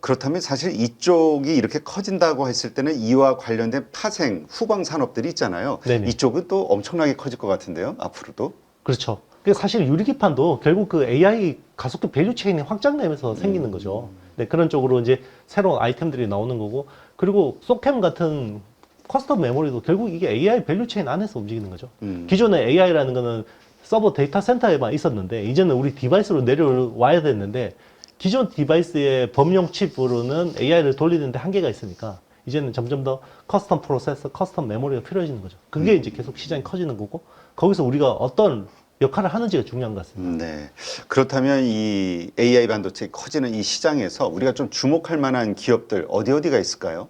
그렇다면 사실 이쪽이 이렇게 커진다고 했을 때는 이와 관련된 파생, 후방 산업들이 있잖아요. 네네. 이쪽은 또 엄청나게 커질 것 같은데요, 앞으로도. 그렇죠. 그래서 사실 유리기판도 결국 그 AI 가속도 밸류 체인이 확장되면서 생기는 거죠. 네, 그런 쪽으로 이제 새로운 아이템들이 나오는 거고, 그리고 소캠 같은 커스텀 메모리도 결국 이게 AI 밸류 체인 안에서 움직이는 거죠. 기존의 AI라는 거는 서버 데이터 센터에만 있었는데, 이제는 우리 디바이스로 내려와야 됐는데, 기존 디바이스의 범용 칩으로는 AI를 돌리는데 한계가 있으니까, 이제는 점점 더 커스텀 프로세서, 커스텀 메모리가 필요해지는 거죠. 그게 이제 계속 시장이 커지는 거고, 거기서 우리가 어떤 역할을 하는지가 중요한 것 같습니다. 네. 그렇다면 이 AI 반도체 커지는 이 시장에서 우리가 좀 주목할 만한 기업들 어디가 있을까요?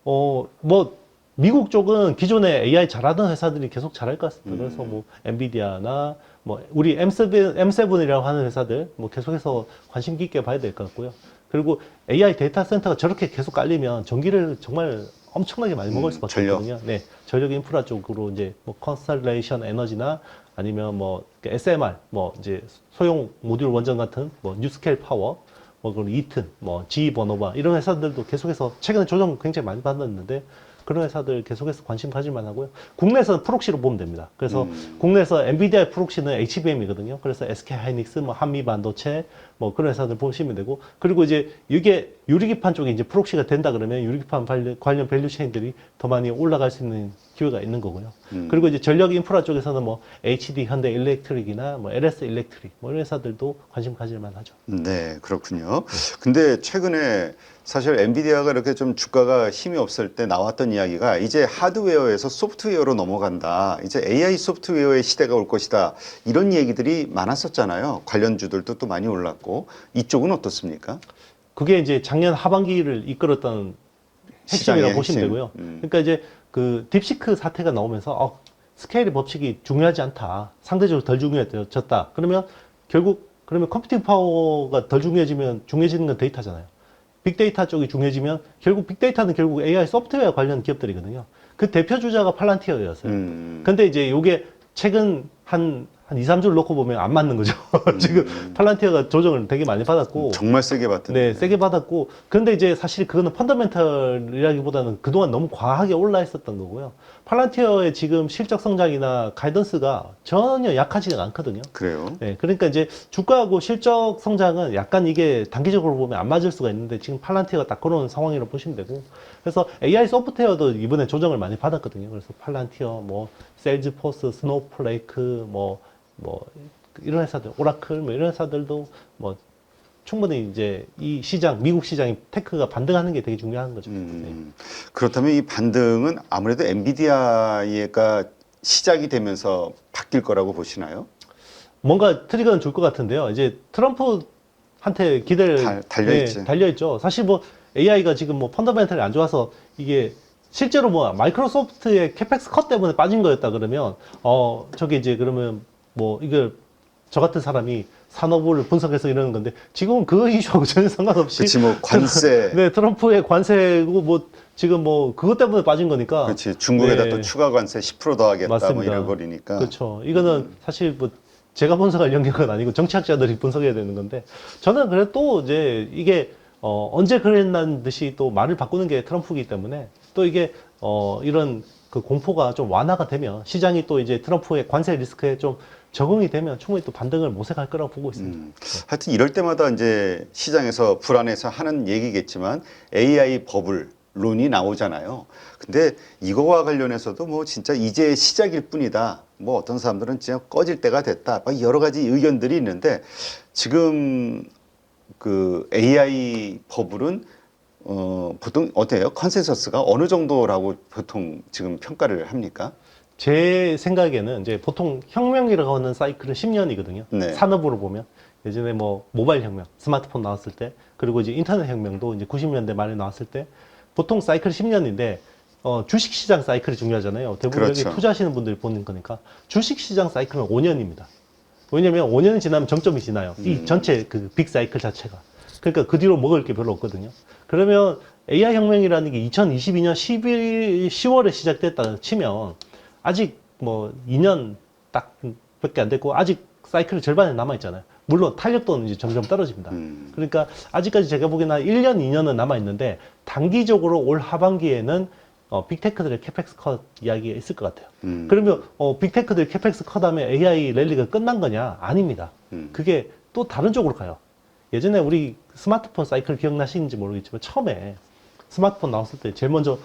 뭐 미국 쪽은 기존에 AI 잘하던 회사들이 계속 잘할 것 같습니다. 그래서 뭐 엔비디아나 뭐 우리 M7이라고 하는 회사들 뭐 계속해서 관심 깊게 봐야 될 것 같고요. 그리고 AI 데이터 센터가 저렇게 계속 깔리면 전기를 정말 엄청나게 많이 먹을 수밖에 전력. 없거든요. 네, 전력 인프라 쪽으로 이제 뭐 컨스텔레이션 에너지나 아니면 뭐 SMR, 뭐 이제 소형 모듈 원전 같은 뭐 뉴스케일 파워, 뭐 그리고 이튼, 뭐 GE 버노바 이런 회사들도 계속해서 최근에 조정 굉장히 많이 받았는데, 그런 회사들 계속해서 관심 가질만 하고요. 국내에서는 프록시로 보면 됩니다. 그래서 국내에서 엔비디아의 프록시는 HBM이거든요. 그래서 SK 하이닉스, 뭐 한미 반도체, 뭐 그런 회사들 보시면 되고, 그리고 이제 이게 유리기판 쪽에 이제 프록시가 된다 그러면 유리기판 관련 밸류 체인들이 더 많이 올라갈 수 있는 기회가 있는 거고요. 그리고 이제 전력 인프라 쪽에서는 뭐 HD 현대 일렉트릭이나 뭐 LS 일렉트릭 뭐 이런 회사들도 관심 가질만 하죠. 네, 그렇군요. 근데 최근에 사실 엔비디아가 이렇게 좀 주가가 힘이 없을 때 나왔던 이야기가 이제 하드웨어에서 소프트웨어로 넘어간다. 이제 AI 소프트웨어의 시대가 올 것이다. 이런 얘기들이 많았었잖아요. 관련주들도 또 많이 올랐고. 이쪽은 어떻습니까? 그게 이제 작년 하반기를 이끌었던 핵심이라고 시장의 보시면 핵심. 되고요. 그러니까 이제 그 딥시크 사태가 나오면서 스케일의 법칙이 중요하지 않다. 상대적으로 덜 중요해졌다. 그러면 결국 그러면 컴퓨팅 파워가 덜 중요해지는 건 데이터잖아요. 빅데이터 쪽이 중요해지면 결국 빅데이터는 결국 AI 소프트웨어 관련 기업들이거든요. 그 대표 주자가 팔란티어였어요. 근데 이제 요게 최근 한 2, 3주를 놓고 보면 안 맞는 거죠. 지금 팔란티어가 조정을 되게 많이 받았고. 정말 세게 받던데. 네, 세게 받았고. 근데 이제 사실 그거는 펀더멘털이라기보다는 그동안 너무 과하게 올라 있었던 거고요. 팔란티어의 지금 실적 성장이나 가이던스가 전혀 약하지가 않거든요. 그래요? 네, 그러니까 이제 주가하고 실적 성장은 약간 이게 단기적으로 보면 안 맞을 수가 있는데, 지금 팔란티어가 딱 그런 상황이라고 보시면 되고, 그래서 AI 소프트웨어도 이번에 조정을 많이 받았거든요. 그래서 팔란티어, 뭐 세일즈포스, 스노우플레이크, 뭐 이런 회사들, 오라클, 뭐 이런 회사들도 뭐 충분히 이제 이 시장, 미국 시장이 테크가 반등하는 게 되게 중요한 거죠. 네. 그렇다면 이 반등은 아무래도 엔비디아가 시작이 되면서 바뀔 거라고 보시나요? 뭔가 트리거는 줄 것 같은데요. 이제 트럼프한테 기대를 달려있지. 네, 달려있죠. 사실 뭐 AI가 지금 뭐 펀더멘털이 안 좋아서 이게 실제로 뭐 마이크로소프트의 캐펙스 컷 때문에 빠진 거였다 그러면 저게 이제 그러면 뭐 이걸 저 같은 사람이 산업을 분석해서 이러는 건데 지금은 그 이슈하고 전혀 상관없이 그렇지 뭐 관세. 네, 트럼프의 관세고 뭐 지금 뭐 그것 때문에 빠진 거니까. 그렇지. 중국에다 네. 또 추가 관세 10% 더하겠다 뭐 맞습니다. 이래 버리니까. 그렇죠. 이거는 사실 뭐 제가 분석할 영역은 아니고 정치학자들이 분석해야 되는 건데 저는 그래 또 이제 이게 언제 그랬다는 듯이 또 말을 바꾸는 게 트럼프이기 때문에 또 이게 이런 그 공포가 좀 완화가 되면 시장이 또 이제 트럼프의 관세 리스크에 좀 적응이 되면 충분히 또 반등을 모색할 거라고 보고 있습니다. 하여튼 이럴 때마다 이제 시장에서 불안해서 하는 얘기겠지만 AI 버블론이 나오잖아요. 근데 이거와 관련해서도 뭐 진짜 이제 시작일 뿐이다. 뭐 어떤 사람들은 진짜 꺼질 때가 됐다. 막 여러 가지 의견들이 있는데 지금 그 AI 버블은 보통 어때요? 컨센서스가 어느 정도라고 보통 지금 평가를 합니까? 제 생각에는 이제 보통 혁명이라고 하는 사이클은 10년이거든요. 네. 산업으로 보면 예전에 뭐 모바일 혁명, 스마트폰 나왔을 때 그리고 이제 인터넷 혁명도 이제 90년대 말에 나왔을 때 보통 사이클 10년인데 주식시장 사이클이 중요하잖아요. 대부분 그렇죠. 여기 투자하시는 분들이 보는 거니까 주식시장 사이클은 5년입니다. 왜냐면 5년이 지나면 정점이 지나요. 이 전체 그 빅 사이클 자체가. 그러니까 그 뒤로 먹을 게 별로 없거든요. 그러면 AI 혁명이라는 게 2022년 10월에 시작됐다 치면 아직 뭐 2년 딱 밖에 안 됐고 아직 사이클이 절반이 남아있잖아요. 물론 탄력도는 이제 점점 떨어집니다. 그러니까 아직까지 제가 보기에는 한 1년, 2년은 남아있는데 단기적으로 올 하반기에는 빅테크들의 캐펙스 컷 이야기가 있을 것 같아요. 그러면 빅테크들 캐펙스 컷 하면 AI 랠리가 끝난 거냐? 아닙니다. 그게 또 다른 쪽으로 가요. 예전에 우리 스마트폰 사이클 기억나시는지 모르겠지만 처음에 스마트폰 나왔을 때 제일 먼저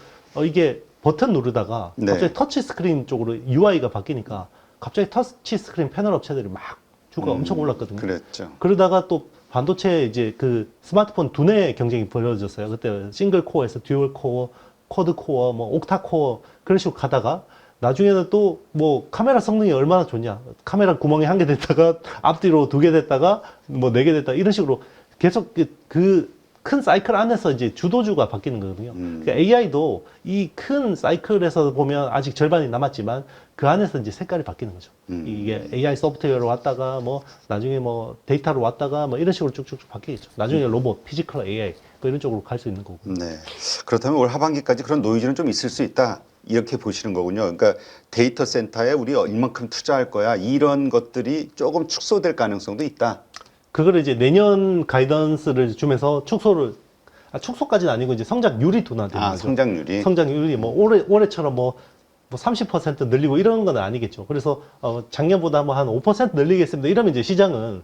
이게 버튼 누르다가 네. 갑자기 터치 스크린 쪽으로 UI가 바뀌니까 갑자기 터치 스크린 패널 업체들이 막 주가 엄청 올랐거든요. 그랬죠. 그러다가 또 반도체 이제 그 스마트폰 두뇌 경쟁이 벌어졌어요. 그때 싱글 코어에서 듀얼 코어, 쿼드 코어, 뭐 옥타 코어 그런 식으로 가다가 나중에는 또 뭐 카메라 성능이 얼마나 좋냐. 카메라 구멍이 한 개 됐다가 앞뒤로 2개 됐다가 뭐 4개 됐다 이런 식으로 계속 그 큰 사이클 안에서 이제 주도주가 바뀌는 거거든요. 그러니까 AI도 이 큰 사이클에서 보면 아직 절반이 남았지만 그 안에서 이제 색깔이 바뀌는 거죠. 이게 AI 소프트웨어로 왔다가 뭐 나중에 뭐 데이터로 왔다가 뭐 이런 식으로 쭉쭉쭉 바뀌겠죠. 나중에 로봇, 피지컬 AI 뭐 이런 쪽으로 갈 수 있는 거고. 네. 그렇다면 올 하반기까지 그런 노이즈는 좀 있을 수 있다. 이렇게 보시는 거군요. 그러니까 데이터 센터에 우리 얼만큼 투자할 거야. 이런 것들이 조금 축소될 가능성도 있다. 그거를 이제 내년 가이던스를 주면서 축소까지는 아니고 이제 성장률이 둔화되는 거죠. 성장률이. 성장률이 뭐 올해처럼 뭐 30% 늘리고 이런 건 아니겠죠. 그래서 작년보다 뭐 한 5% 늘리겠습니다. 이러면 이제 시장은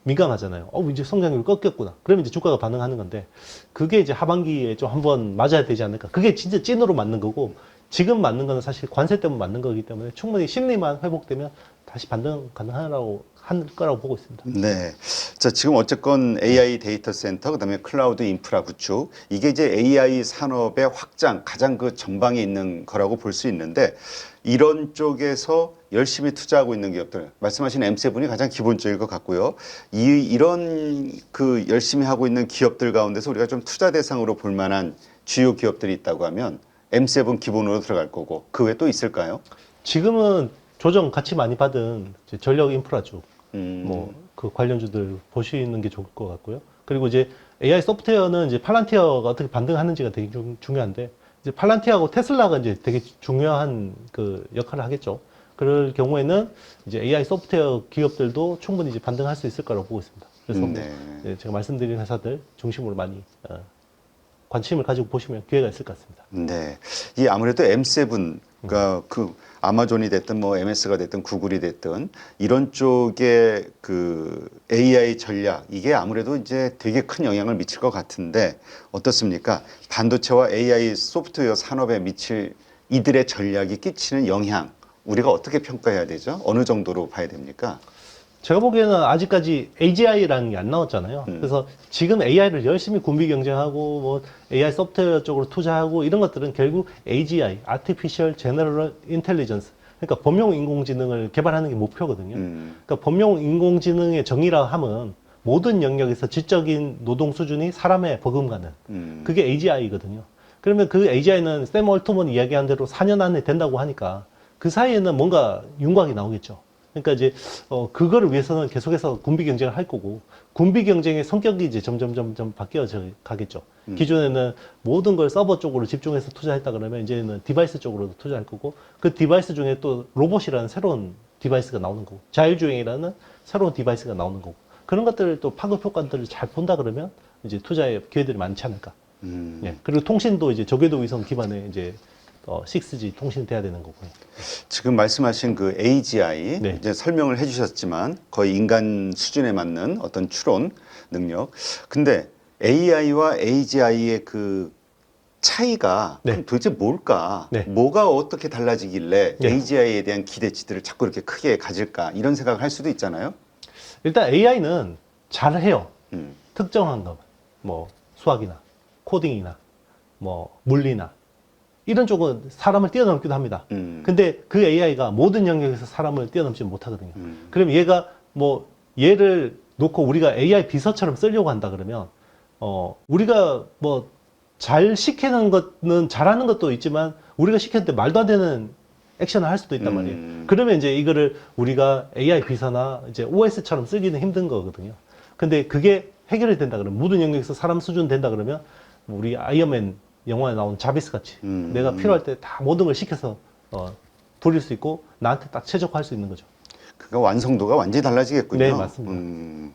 민감하잖아요. 이제 성장률이 꺾였구나. 그러면 이제 주가가 반응하는 건데 그게 이제 하반기에 좀 한번 맞아야 되지 않을까. 그게 진짜 찐으로 맞는 거고 지금 맞는 거는 사실 관세 때문에 맞는 거기 때문에 충분히 심리만 회복되면 다시 반등 가능하라고 한 거라고 보고 있습니다. 네. 자, 지금 어쨌건 AI 데이터 센터, 그다음에 클라우드 인프라 구축, 이게 이제 AI 산업의 확장, 가장 그 전방에 있는 거라고 볼 수 있는데, 이런 쪽에서 열심히 투자하고 있는 기업들, 말씀하신 M7이 가장 기본적일 것 같고요. 이런 그 열심히 하고 있는 기업들 가운데서 우리가 좀 투자 대상으로 볼 만한 주요 기업들이 있다고 하면 M7 기본으로 들어갈 거고, 그 외에 또 있을까요? 지금은 조정 같이 많이 받은 이제 전력 인프라 쪽, 뭐 그 관련주들 보시는 게 좋을 것 같고요. 그리고 이제 AI 소프트웨어는 이제 팔란티어가 어떻게 반등하는지가 되게 중요한데 이제 팔란티어하고 테슬라가 이제 되게 중요한 그 역할을 하겠죠. 그럴 경우에는 이제 AI 소프트웨어 기업들도 충분히 이제 반등할 수 있을 거라고 보고 있습니다. 그래서 뭐 예, 제가 말씀드린 회사들 중심으로 많이 관심을 가지고 보시면 기회가 있을 것 같습니다. 네. 이 아무래도 M7, 그러니까 그 아마존이 됐든 뭐 MS가 됐든 구글이 됐든 이런 쪽의 그 AI 전략, 이게 아무래도 이제 되게 큰 영향을 미칠 것 같은데 어떻습니까? 반도체와 AI 소프트웨어 산업에 미칠 이들의 전략이 끼치는 영향, 우리가 어떻게 평가해야 되죠? 어느 정도로 봐야 됩니까? 제가 보기에는 아직까지 AGI라는 게 안 나왔잖아요. 그래서 지금 AI를 열심히 군비 경쟁하고 뭐 AI 소프트웨어 쪽으로 투자하고 이런 것들은 결국 AGI, Artificial General Intelligence, 그러니까 범용 인공지능을 개발하는 게 목표거든요. 그러니까 범용 인공지능의 정의라 하면 모든 영역에서 지적인 노동 수준이 사람에 버금가는 그게 AGI거든요. 그러면 그 AGI는 샘 올트먼이 이야기한 대로 4년 안에 된다고 하니까 그 사이에는 뭔가 윤곽이 나오겠죠. 그러니까 이제 그거를 위해서는 계속해서 군비 경쟁을 할 거고 군비 경쟁의 성격이 이제 점점 바뀌어져 가겠죠. 기존에는 모든 걸 서버 쪽으로 집중해서 투자했다 그러면 이제는 디바이스 쪽으로도 투자할 거고 그 디바이스 중에 또 로봇이라는 새로운 디바이스가 나오는 거고 자율주행이라는 새로운 디바이스가 나오는 거고 그런 것들을 또 파급 효과들을 잘 본다 그러면 이제 투자의 기회들이 많지 않을까. 예. 그리고 통신도 이제 저궤도 위성 기반의 이제 6G 통신이 돼야 되는 거고요. 지금 말씀하신 그 AGI 네. 이제 설명을 해주셨지만 거의 인간 수준에 맞는 어떤 추론 능력. 근데 AI와 AGI의 그 차이가 네. 그럼 도대체 뭘까? 네. 뭐가 어떻게 달라지길래 네. AGI에 대한 기대치들을 자꾸 이렇게 크게 가질까? 이런 생각을 할 수도 있잖아요. 일단 AI는 잘해요. 음. 특정한 것, 뭐 수학이나 코딩이나 뭐 물리나 이런 쪽은 사람을 뛰어넘기도 합니다. 근데 그 AI가 모든 영역에서 사람을 뛰어넘지 못하거든요. 그럼 얘가 뭐 얘를 놓고 우리가 AI 비서처럼 쓰려고 한다 그러면 우리가 뭐 잘 시키는 것은 잘하는 것도 있지만 우리가 시켰는데 말도 안 되는 액션을 할 수도 있단 말이에요. 그러면 이제 이거를 우리가 AI 비서나 이제 OS처럼 쓰기는 힘든 거거든요. 근데 그게 해결이 된다 그러면 모든 영역에서 사람 수준 된다 그러면 우리 아이언맨 영화에 나온 자비스 같이 내가 필요할 때 다 모든 걸 시켜서 부릴 수 있고 나한테 딱 최적화할 수 있는 거죠. 그러니까 완성도가 완전히 달라지겠군요. 네, 맞습니다.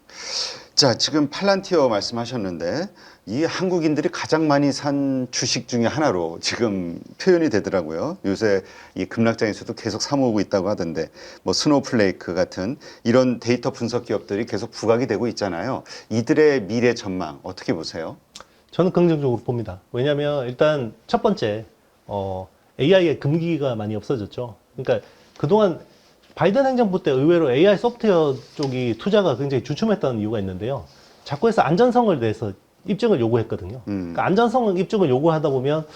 자, 지금 팔란티어 말씀하셨는데 이 한국인들이 가장 많이 산 주식 중에 하나로 지금 표현이 되더라고요. 요새 이 급락장에서도 계속 사모으고 있다고 하던데 뭐 스노우플레이크 같은 이런 데이터 분석 기업들이 계속 부각이 되고 있잖아요. 이들의 미래 전망 어떻게 보세요? 저는 긍정적으로 봅니다. 왜냐하면 일단 첫 번째 AI의 금기가 많이 없어졌죠. 그러니까 그동안 바이든 행정부 때 의외로 AI 소프트웨어 쪽이 투자가 굉장히 주춤했던 이유가 있는데요. 자꾸 해서 안전성을 대해서 입증을 요구했거든요. 그러니까 안전성 입증을 요구하다 보면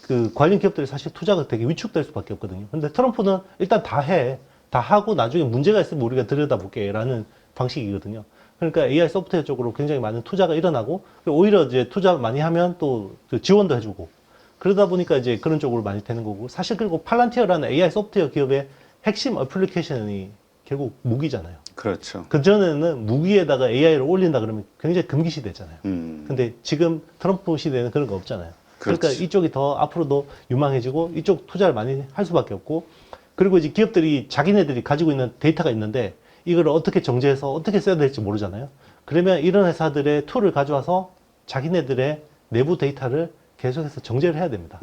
그 관련 기업들이 사실 투자가 되게 위축될 수밖에 없거든요. 근데 트럼프는 일단 다 해. 다 하고 나중에 문제가 있으면 우리가 들여다볼게 라는 방식이거든요. 그러니까 AI 소프트웨어 쪽으로 굉장히 많은 투자가 일어나고 오히려 이제 투자 많이 하면 또 지원도 해주고 그러다 보니까 이제 그런 쪽으로 많이 되는 거고 사실 그리고 팔란티어라는 AI 소프트웨어 기업의 핵심 어플리케이션이 결국 무기잖아요. 그렇죠. 그전에는 무기에다가 AI를 올린다 그러면 굉장히 금기 시대잖아요. 근데 지금 트럼프 시대에는 그런 거 없잖아요. 그러니까 그렇지. 이쪽이 더 앞으로도 유망해지고 이쪽 투자를 많이 할 수밖에 없고 그리고 이제 기업들이 자기네들이 가지고 있는 데이터가 있는데 이걸 어떻게 정제해서 어떻게 써야 될지 모르잖아요. 그러면 이런 회사들의 툴을 가져와서 자기네들의 내부 데이터를 계속해서 정제를 해야 됩니다.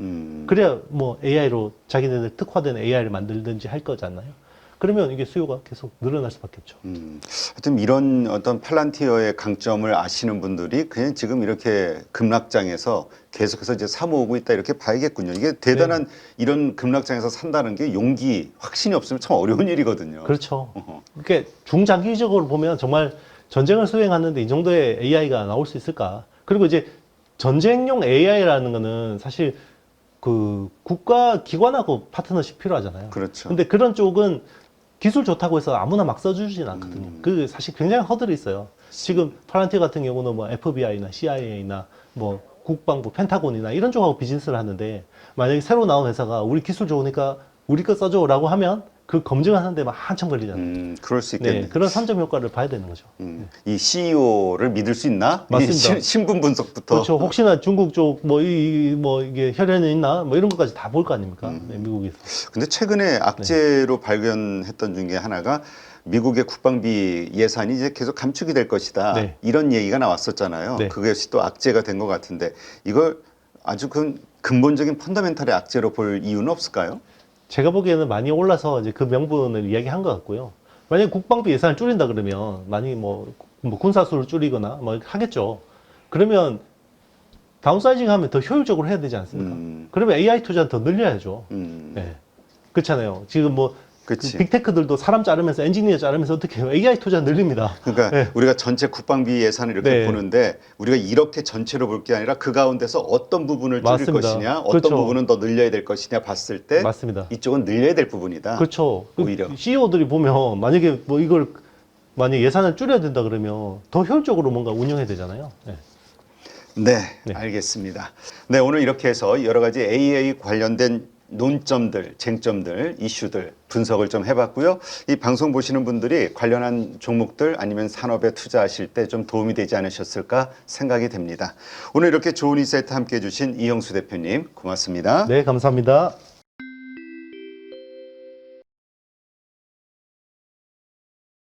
그래야 뭐 AI로 자기네들 특화된 AI를 만들든지 할 거잖아요. 그러면 이게 수요가 계속 늘어날 수밖에 없죠. 하여튼 이런 어떤 팔란티어의 강점을 아시는 분들이 그냥 지금 이렇게 급락장에서 계속해서 이제 사모으고 있다 이렇게 봐야겠군요. 이게 대단한 이런 급락장에서 산다는 게 용기, 확신이 없으면 참 어려운 일이거든요. 그렇죠. 그러니까 중장기적으로 보면 정말 전쟁을 수행하는데 이 정도의 AI가 나올 수 있을까? 그리고 이제 전쟁용 AI라는 거는 사실 그 국가 기관하고 파트너십 필요하잖아요. 그렇죠. 근데 그런 쪽은 기술 좋다고 해서 아무나 막 써주진 않거든요. 그 사실 굉장히 허들이 있어요. 지금 팔란티어 같은 경우는 뭐 FBI나 CIA나 뭐 국방부, 펜타곤이나 이런 쪽하고 비즈니스를 하는데 만약에 새로 나온 회사가 우리 기술 좋으니까 우리 거 써줘라고 하면 그 검증하는 데만 한참 걸리잖아요. 그럴 수 있겠네요. 네, 그런 선점 효과를 봐야 되는 거죠. 이 CEO를 믿을 수 있나? 맞습니다. 이 신분 분석부터. 그렇죠. 혹시나 중국 쪽 뭐 이게 혈연이 있나 뭐 이런 것까지 다 볼 거 아닙니까? 네, 미국에서. 근데 최근에 악재로 발견했던 중에 하나가 미국의 국방비 예산이 이제 계속 감축이 될 것이다. 네. 이런 얘기가 나왔었잖아요. 네. 그것이 또 악재가 된 것 같은데 이걸 아주 근본적인 펀더멘탈의 악재로 볼 이유는 없을까요? 제가 보기에는 많이 올라서 이제 그 명분을 이야기한 것 같고요. 만약에 국방비 예산을 줄인다 그러면 많이 뭐 군사수를 줄이거나 뭐 하겠죠. 그러면 다운사이징 하면 더 효율적으로 해야 되지 않습니까? 그러면 AI 투자는 더 늘려야죠. 네. 그렇잖아요. 지금 뭐 그치. 빅테크들도 사람 자르면서 엔지니어 자르면서 어떻게 해요? AI 투자 늘립니다. 그러니까 네. 우리가 전체 국방비 예산을 이렇게 네. 보는데 우리가 이렇게 전체로 볼 게 아니라 그 가운데서 어떤 부분을 줄일 맞습니다. 것이냐, 어떤 그렇죠. 부분은 더 늘려야 될 것이냐 봤을 때 맞습니다. 이쪽은 늘려야 될 부분이다. 그렇죠. 오히려. CEO들이 보면 만약에 뭐 이걸 만약 예산을 줄여야 된다 그러면 더 효율적으로 뭔가 운영해야 되잖아요. 네. 네, 네. 알겠습니다. 네, 오늘 이렇게 해서 여러 가지 AI 관련된 논점들, 쟁점들, 이슈들 분석을 좀 해봤고요. 이 방송 보시는 분들이 관련한 종목들 아니면 산업에 투자하실 때 좀 도움이 되지 않으셨을까 생각이 됩니다. 오늘 이렇게 좋은 인사이트 함께해 주신 이영수 대표님 고맙습니다. 네, 감사합니다.